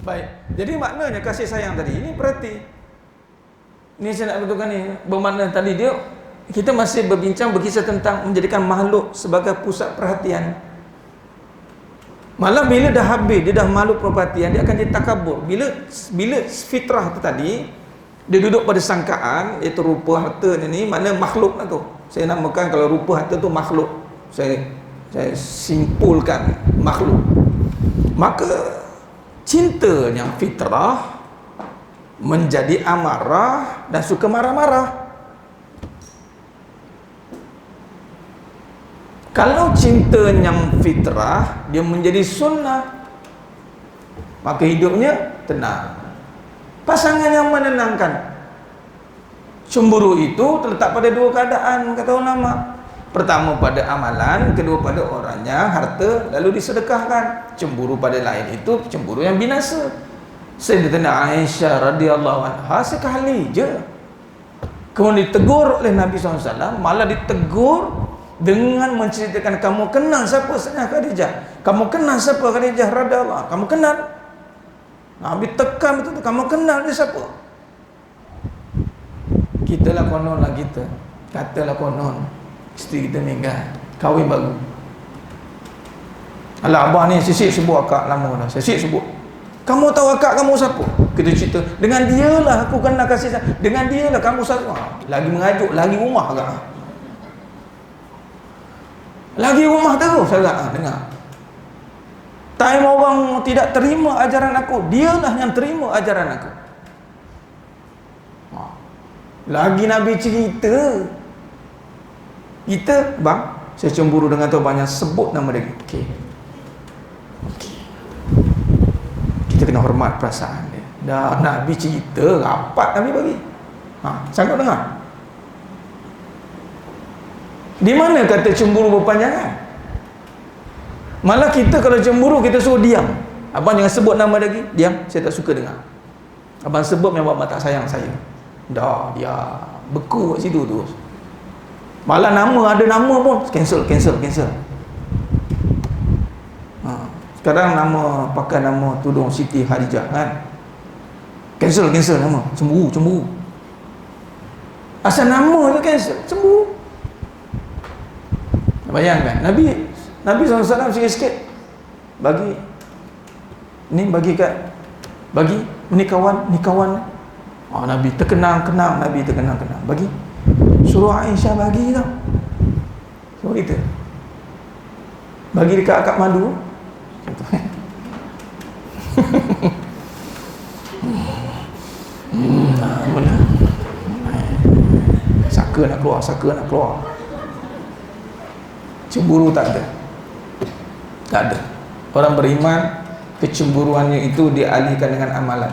Baik. Jadi maknanya kasih sayang tadi ini berarti ini saya nak betulkan ni bermakna tadi dia kita masih berkisah tentang menjadikan makhluk sebagai pusat perhatian. Malah bila dah habis, dia dah makhluk perhatian, dia akan jadi takabur. Bila fitrah tu tadi, dia duduk pada sangkaan, iaitu rupa harta ni, mana makhluk lah tu. Saya namakan kalau rupa harta tu makhluk. Saya simpulkan makhluk. Maka cinta yang fitrah menjadi amarah dan suka marah-marah. Kalau cinta yang fitrah, dia menjadi sunnah, maka hidupnya tenang. Pasangan yang menenangkan. Cemburu itu terletak pada dua keadaan, kata ulama. Pertama pada amalan, kedua pada orangnya, harta, lalu disedekahkan. Cemburu pada lain itu cemburu yang binasa. Sayyidatina Aisyah radhiyallahu anha sekali je, kemudian ditegur oleh Nabi SAW, malah ditegur dengan menceritakan, kamu kenal siapa Sayyidah Khadijah? Kamu kenal siapa Khadijah radhiyallahu? Kamu kenal? Nabi tekan betul, kamu kenal dia siapa? Kita lah konon lah kita. Katalah konon isteri kita meninggal, kahwin baru. Alah abah ni sisik sebut akak lama dah. Sisik sebut. Kamu tahu akak kamu siapa? Kita cerita, dengan dia lah aku kena kasih sayang. Dengan dia lah kamu siapa? Lagi mengajuk, lagi rumah agak. Lagi rumah terus agak dengar. Time orang tidak terima ajaran aku, dialah yang terima ajaran aku. Lagi Nabi cerita, kita bang, saya cemburu dengan tu banyak, sebut nama dia. Okey. Kita kena hormat perasaan dia. Dah Nabi cerita, rapat Nabi bagi. Sanggup dengar? Di mana kata cemburu berpanjangan? Malah kita kalau cemburu, kita suruh diam. Abang jangan sebut nama lagi. Diam, saya tak suka dengar. Abang sebut memang abang tak sayang saya. Dah, dia beku kat situ terus. Malah ada nama pun cancel. Sekarang pakai nama tudung Siti Khadijah kan. Cancel nama. Cemburu. Asal nama tu cancel, cemburu. Bayangkan Nabi SAW sikit-sikit bagi ni kawan. Nabi terkenang bagi suruh Aisyah bagi tau. Suruh kita bagi dekat akak madu contoh. Mana saka nak keluar. Cemburu tak ada. Orang beriman, kecemburuannya itu dialihkan dengan amalan.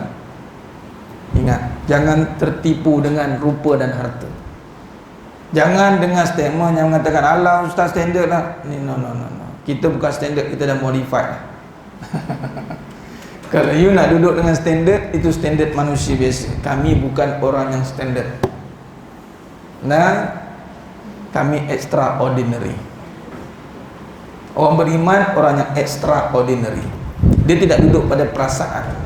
Ingat, jangan tertipu dengan rupa dan harta. Jangan dengan statement yang mengatakan, alah ustaz standard lah. No. Kita bukan standard, kita dah modify. Kalau you nak duduk dengan standard, itu standard manusia biasa. Kami bukan orang yang standard. Nah, kami extraordinary. Orang beriman, orang yang extraordinary. Dia tidak duduk pada perasaan.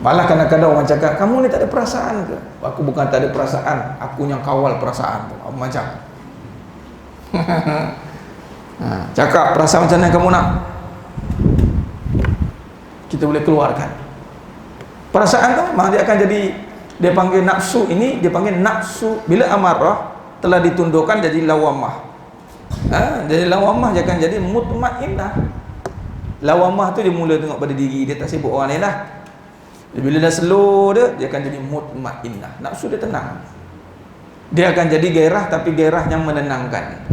Malah kadang-kadang orang cakap, kamu ni tak ada perasaan ke? Aku bukan tak ada perasaan, aku yang kawal perasaan tu. Macam cakap perasaan macam mana kamu nak, kita boleh keluarkan. Perasaan tu memang dia akan jadi, dia panggil nafsu ini, dia panggil nafsu. Bila amarah telah ditundukkan jadi lawamah. Jadi lawamah dia akan jadi mutmainnah. Lawamah tu dia mula tengok pada diri dia, tak sibuk orang lain lah. Bila dah slow dia akan jadi mutmainnah. Nafsu dia tenang. Dia akan jadi gairah, tapi gairah yang menenangkan.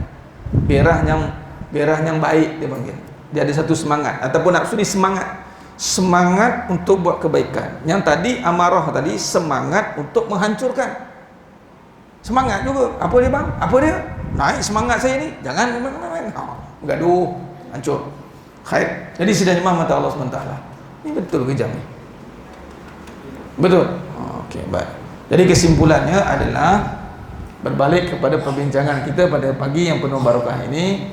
Gairah yang baik dia panggil. Dia ada satu semangat, ataupun nafsu ni semangat untuk buat kebaikan. Yang tadi amarah tadi semangat untuk menghancurkan. Semangat juga. Apa dia bang? Apa dia? Naik semangat saya ni. Jangan gaduh, hancur. Khair. Jadi sidang jemaah mata Allah SWT. Ini betul ke jam ni? Betul? Okey, baik. Jadi kesimpulannya adalah berbalik kepada perbincangan kita pada pagi yang penuh barakah ini.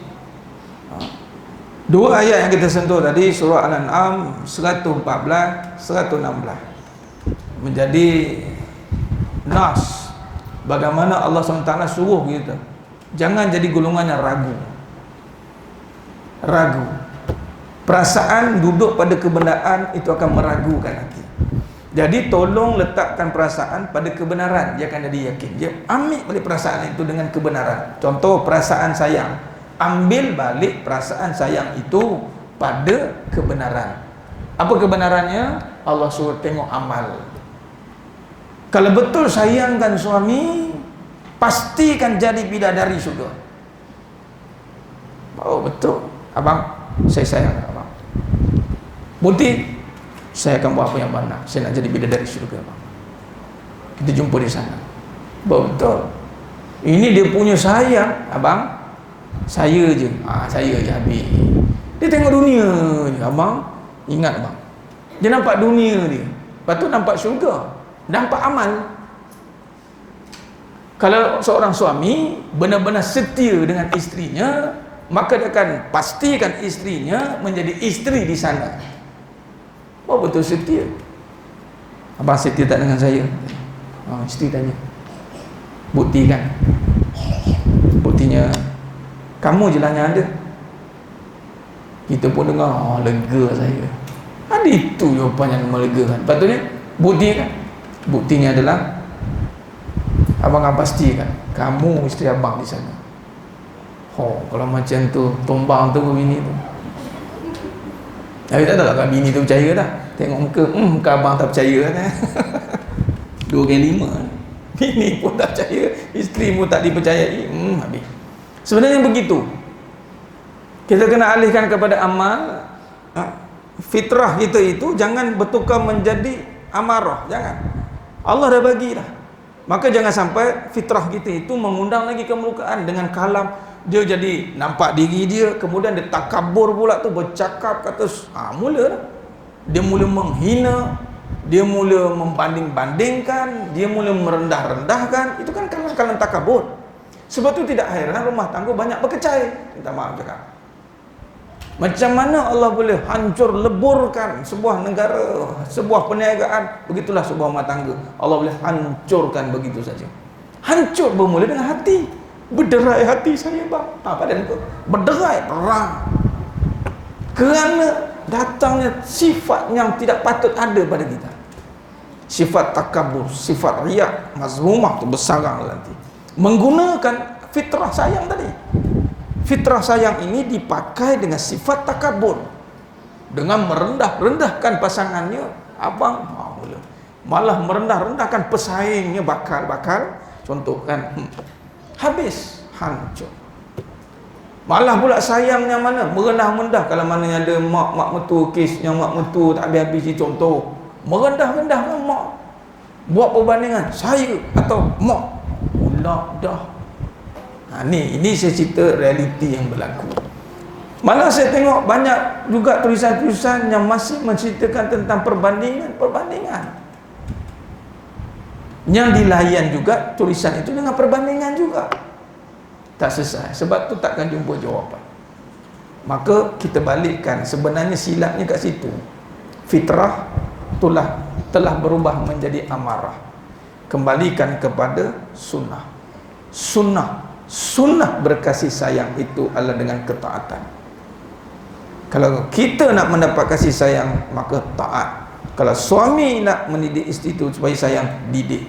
Dua ayat yang kita sentuh tadi, surah Al-An'am 114, 116, menjadi nas bagaimana Allah SWT suruh kita jangan jadi golongan yang ragu. Perasaan duduk pada kebenaran itu akan meragukan hati. Jadi tolong letakkan perasaan pada kebenaran, dia akan jadi yakin. Dia ambil balik perasaan itu dengan kebenaran. Contoh perasaan sayang, ambil balik perasaan sayang itu pada kebenaran. Apa kebenarannya? Allah suruh tengok amal. Kalau betul sayangkan suami, pastikan jadi bidadari syurga. Oh betul, abang, saya sayang abang. Bukti, saya akan buat apa yang benar. Saya nak jadi bidadari syurga, abang. Kita jumpa di sana. Betul. Ini dia punya sayang, abang. Saya je, saya je habis. Dia tengok dunia je, abang. Ingat abang, dia nampak dunia dia, lepas tu nampak syurga, nampak amal. Kalau seorang suami benar-benar setia dengan isterinya, maka dia akan pastikan isterinya menjadi isteri di sana. Oh betul setia. Abang setia tak dengan saya? Isteri tanya. Buktikan. Buktinya kamu je lah yang ada. Kita pun dengar, lega saya. Ada itu jawapan yang melegakan. Patutnya buktikan. Buktinya adalah abang akan pastikan kamu isteri abang di sana. Kalau macam tu tumbang tu bini tu. Tapi tak tahu lah bini tu percaya tak. Tengok muka abang tak percaya kan. 2x5. Bini pun tak percaya, isteri pun tak dipercayai. Habis. Sebenarnya begitu. Kita kena alihkan kepada amal. Fitrah kita itu jangan bertukar menjadi amarah. Jangan. Allah dah bagi dah. Maka jangan sampai fitrah kita itu mengundang lagi kemurukaan dengan kalam. Dia jadi nampak diri dia, kemudian dia takabur pula tu, bercakap kata mula dah. Dia mula menghina, dia mula membanding-bandingkan, dia mula merendah-rendahkan. Itu kan kalam-kalam takabur. Sebab tu tidak heran rumah tangga banyak berkecai. Minta maaf cakap. Macam mana Allah boleh hancur leburkan sebuah negara, sebuah perniagaan? Begitulah sebuah rumah tangga. Allah boleh hancurkan begitu saja. Hancur bermula dengan hati. Berderai hati saya bang. Badan tu berderai, perang. Kerana datangnya sifat yang tidak patut ada pada kita. Sifat takabur, sifat riak, mazmumah tu bersarang nanti. Menggunakan fitrah sayang tadi. Fitrah sayang ini dipakai dengan sifat takabur, dengan merendah-rendahkan pasangannya. Abang malah merendah-rendahkan pesaingnya, bakal contoh kan, habis hancur. Malah pula sayang yang mana merendah-rendah. Kalau mana yang ada mak mertua, kes yang mak mertua tak habis-habis, contoh merendah-rendahkan mak, buat perbandingan saya atau mak pula dah. Ini saya cerita realiti yang berlaku. Malah saya tengok banyak juga tulisan-tulisan yang masih menceritakan tentang perbandingan. Yang dilayan juga tulisan itu dengan perbandingan juga. Tak selesai. Sebab tu takkan jumpa jawapan. Maka kita balikkan, sebenarnya silapnya kat situ. Fitrah telah berubah menjadi amarah. Kembalikan kepada sunnah. Sunnah berkasih sayang itu adalah dengan ketaatan. Kalau kita nak mendapat kasih sayang, maka taat. Kalau suami nak mendidik isteri itu supaya sayang, didik.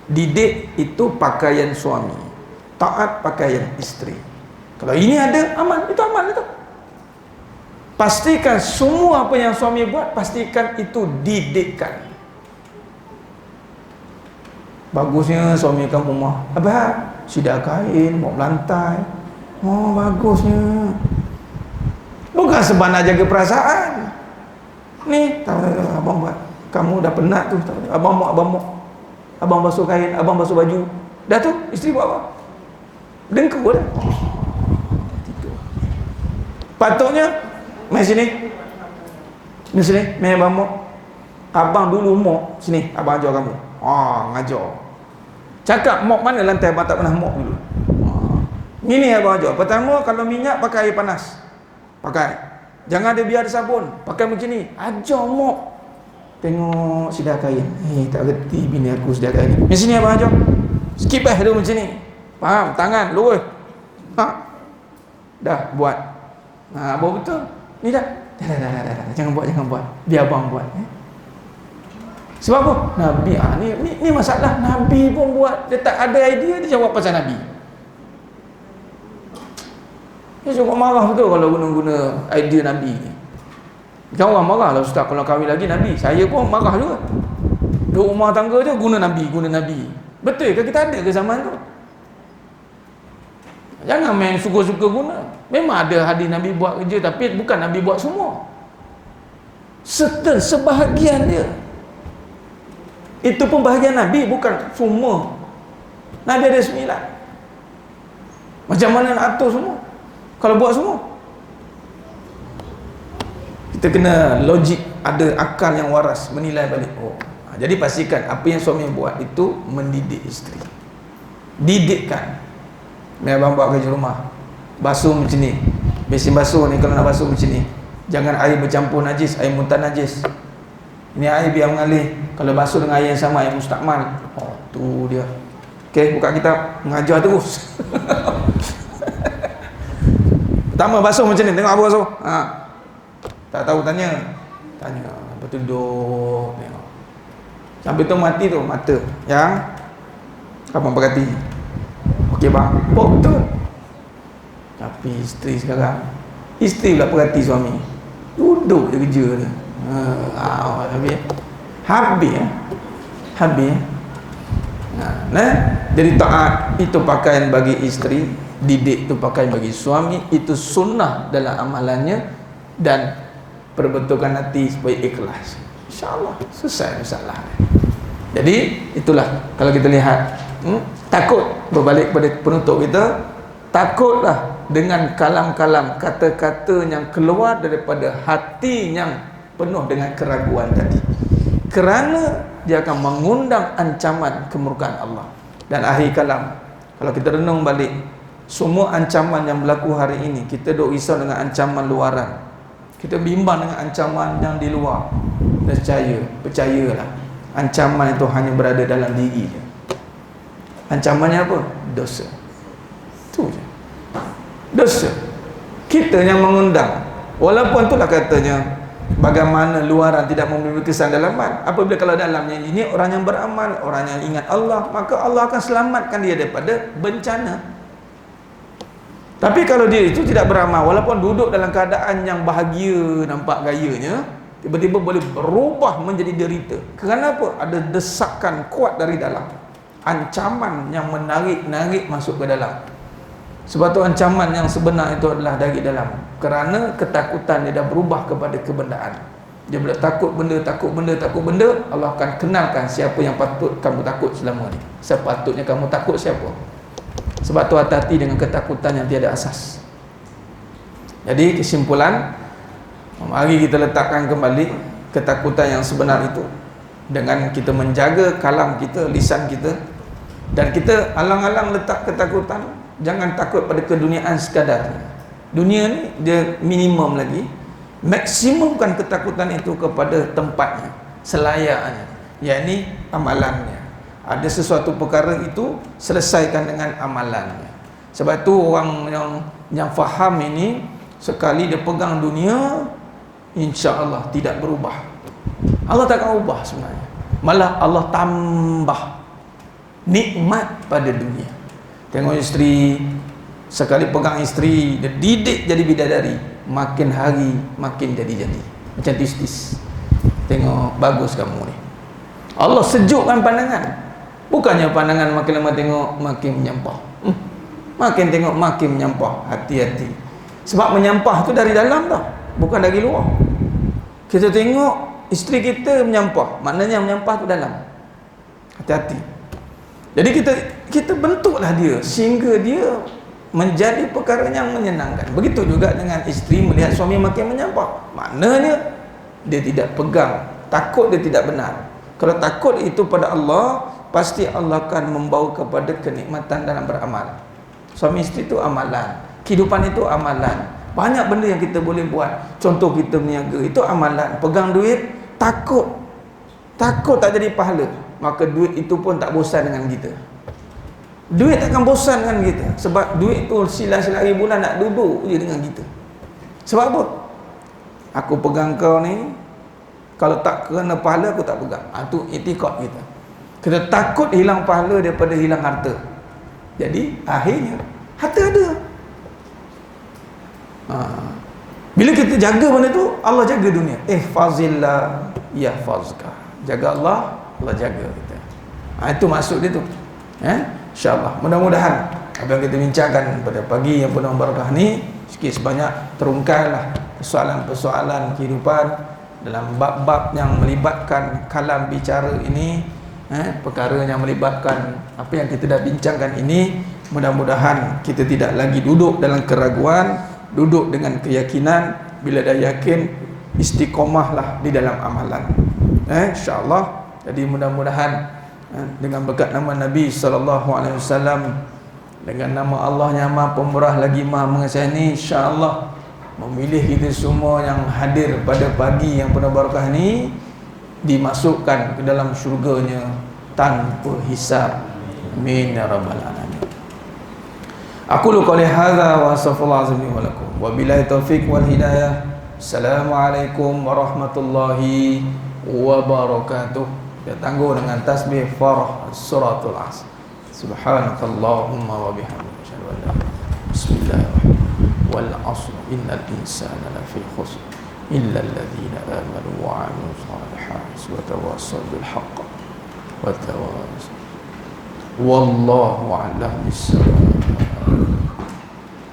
Didik itu pakaian suami, taat pakaian isteri. Kalau ini ada amal, itu amal itu. Pastikan semua apa yang suami buat, pastikan itu didikkan. Bagusnya suami kamu rumah, abang sidak kain, mau lantai. Bagusnya. Bukan sebanyak jaga perasaan. Ni, abang buat. Kamu dah penat tu. Abang mau. Abang basuh kain, abang basuh baju. Dah tu, isteri buat apa? Dengku dah. Patutnya, mai sini. Ni sini, mai abang mau. Abang dulu mau. Sini, abang ajar kamu. Ngajar. Cakap mop mana lantai abang tak pernah mop dulu. Ini abang ajar. Pertama, kalau minyak pakai air panas. Pakai. Jangan ada biar sabun. Pakai macam ni. Ajar mop. Tengok sedia kain. Tak reti bini aku sedia kain. Macam sini abang ajar. Skip dulu macam ni. Faham? Tangan, lurus. Dah buat. Abang betul. Ni dah. Dah. Jangan buat. Biar abang buat. Sebab apa? Nabi ni masalah. Nabi pun buat. Dia tak ada idea, dia jawab pasal Nabi. Dia cukup marah betul kalau guna-guna idea Nabi ni. Kan orang marah lah, ustaz kalau kahwin lagi Nabi. Saya pun marah juga. Duk rumah tangga je guna Nabi. Betul ke kita ada ke zaman tu? Jangan main suka-suka guna. Memang ada hadis Nabi buat kerja, tapi bukan Nabi buat semua. Sebahagian dia. Itu pun bahagian Nabi, bukan semua. Nabi ada 9. Macam mana nak atur semua kalau buat semua? Kita kena logik, ada akal yang waras, menilai balik. Jadi pastikan apa yang suami buat itu mendidik isteri. Didikkan. Ni abang buat kerja rumah, basuh macam ni, besin basuh ni kalau nak basuh macam ni. Jangan air bercampur najis, air muntah najis. Ini air biar mengalir. Kalau basuh dengan air yang sama, air mustakmal. Tu dia. Okey, buka kitab, mengajar terus. Pertama basuh macam ni, tengok apa basuh. Tak tahu tanya. Lepas tu duduk tengok. Sampai tu mati tu, mata. Yang abang berhati. Okey bang, betul. Tapi isteri sekarang, isteri pula perhati suami. Duduk je kerja dia. Habis. Jadi taat itu pakaian bagi isteri, didik itu pakaian bagi suami. Itu sunnah dalam amalannya, dan perbetulkan hati supaya ikhlas. InsyaAllah selesai masalah. Jadi itulah kalau kita lihat, takut, berbalik kepada penutup kita, takutlah dengan kalam-kalam, kata-kata yang keluar daripada hati yang penuh dengan keraguan tadi, kerana dia akan mengundang ancaman kemurkaan Allah. Dan akhir kalam, kalau kita renung balik, semua ancaman yang berlaku hari ini, kita duk risau dengan ancaman luaran, kita bimbang dengan ancaman yang di luar. Percayalah, ancaman itu hanya berada dalam diri dia. Ancamannya apa? Dosa. Itu je. Dosa. Kita yang mengundang. Walaupun itulah katanya, bagaimana luaran tidak memberi kesan dalaman. Apabila kalau dalamnya ini orang yang beramal, orang yang ingat Allah, maka Allah akan selamatkan dia daripada bencana. Tapi kalau dia itu tidak beramal, walaupun duduk dalam keadaan yang bahagia, nampak gayanya, tiba-tiba boleh berubah menjadi derita. Kenapa? Ada desakan kuat dari dalam, ancaman yang menarik masuk ke dalam. Sebab tu ancaman yang sebenar itu adalah dari dalam, kerana ketakutan dia dah berubah kepada kebendaan. Dia bila takut benda, Allah akan kenalkan siapa yang patut kamu takut selama ni. Sepatutnya kamu takut siapa. Sebab tu hati-hati dengan ketakutan yang tiada asas. Jadi kesimpulan, mari kita letakkan kembali ketakutan yang sebenar itu dengan kita menjaga kalam kita, lisan kita, dan kita alang-alang letak ketakutan. Jangan takut pada keduniaan sekadar. Dunia ni dia minimum lagi, maksimumkan ketakutan itu kepada tempatnya, selayaknya, yakni amalannya. Ada sesuatu perkara itu, selesaikan dengan amalannya. Sebab tu orang yang faham ini, sekali dia pegang dunia, insya-Allah tidak berubah. Allah tak akan ubah sebenarnya. Malah Allah tambah nikmat pada dunia. Tengok isteri, sekali pegang isteri, dia didik jadi bidadari, makin hari makin jadi-jadi, macam tis-tis. Tengok, bagus kamu ni. Allah sejukkan pandangan. Bukannya pandangan makin lama tengok makin menyampah. Makin tengok makin menyampah. Hati-hati. Sebab menyampah tu dari dalam tau, bukan dari luar. Kita tengok isteri kita menyampah, maknanya menyampah tu dalam. Hati-hati. Jadi kita bentuklah dia sehingga dia menjadi perkara yang menyenangkan. Begitu juga dengan isteri melihat suami makin menyampah, maknanya dia tidak pegang, takut dia tidak benar. Kalau takut itu pada Allah, pasti Allah akan membawa kepada kenikmatan dalam beramal. Suami isteri itu amalan, kehidupan itu amalan. Banyak benda yang kita boleh buat. Contoh kita berniaga, itu amalan. Pegang duit, takut tak jadi pahala, maka duit itu pun tak bosan dengan kita. Duit takkan bosan dengan kita, sebab duit tu sila-sila hari bulan nak duduk je dengan kita. Sebab apa? Aku pegang kau ni, kalau tak kena pahala aku tak pegang. Itu itikad kita. Kita takut hilang pahala daripada hilang harta. Jadi akhirnya harta ada. Bila kita jaga benda tu, Allah jaga dunia. Ihfazillah yahfazka. Jaga Allah, Allah jaga kita. Itu maksud dia tu. InsyaAllah, mudah-mudahan apa yang kita bincangkan pada pagi yang penuh barakah ni sikit sebanyak terungkailah persoalan-persoalan kehidupan dalam bab-bab yang melibatkan kalam bicara ini, perkara yang melibatkan apa yang kita dah bincangkan ini. Mudah-mudahan kita tidak lagi duduk dalam keraguan, duduk dengan keyakinan. Bila dah yakin, istiqomahlah di dalam amalan. InsyaAllah. Jadi mudah-mudahan dengan berkat nama Nabi SAW, dengan nama Allah yang Maha Pemurah lagi Maha Mengasihani, insya-Allah memilih kita semua yang hadir pada pagi yang penuh barakah ni dimasukkan ke dalam syurganya tanpa hisab. Amin ya rabbal alamin. Aku qouli hadza wa astaghfirullah azim wa lakum wa billahi taufiq wal hidayah. Assalamualaikum warahmatullahi wabarakatuh. Dia tangguh dengan tasbih farah suratul asr. Subhanakallahumma wa bihamdika asyhadu an la ilaha illa anta bismillahirrahmanirrahim wal asr innal insana lafi khusr illa alladhina amanu wa 'amilus solihati wa tawassaw bil haqq wa tawassaw wallahu a'lam bis-shawab.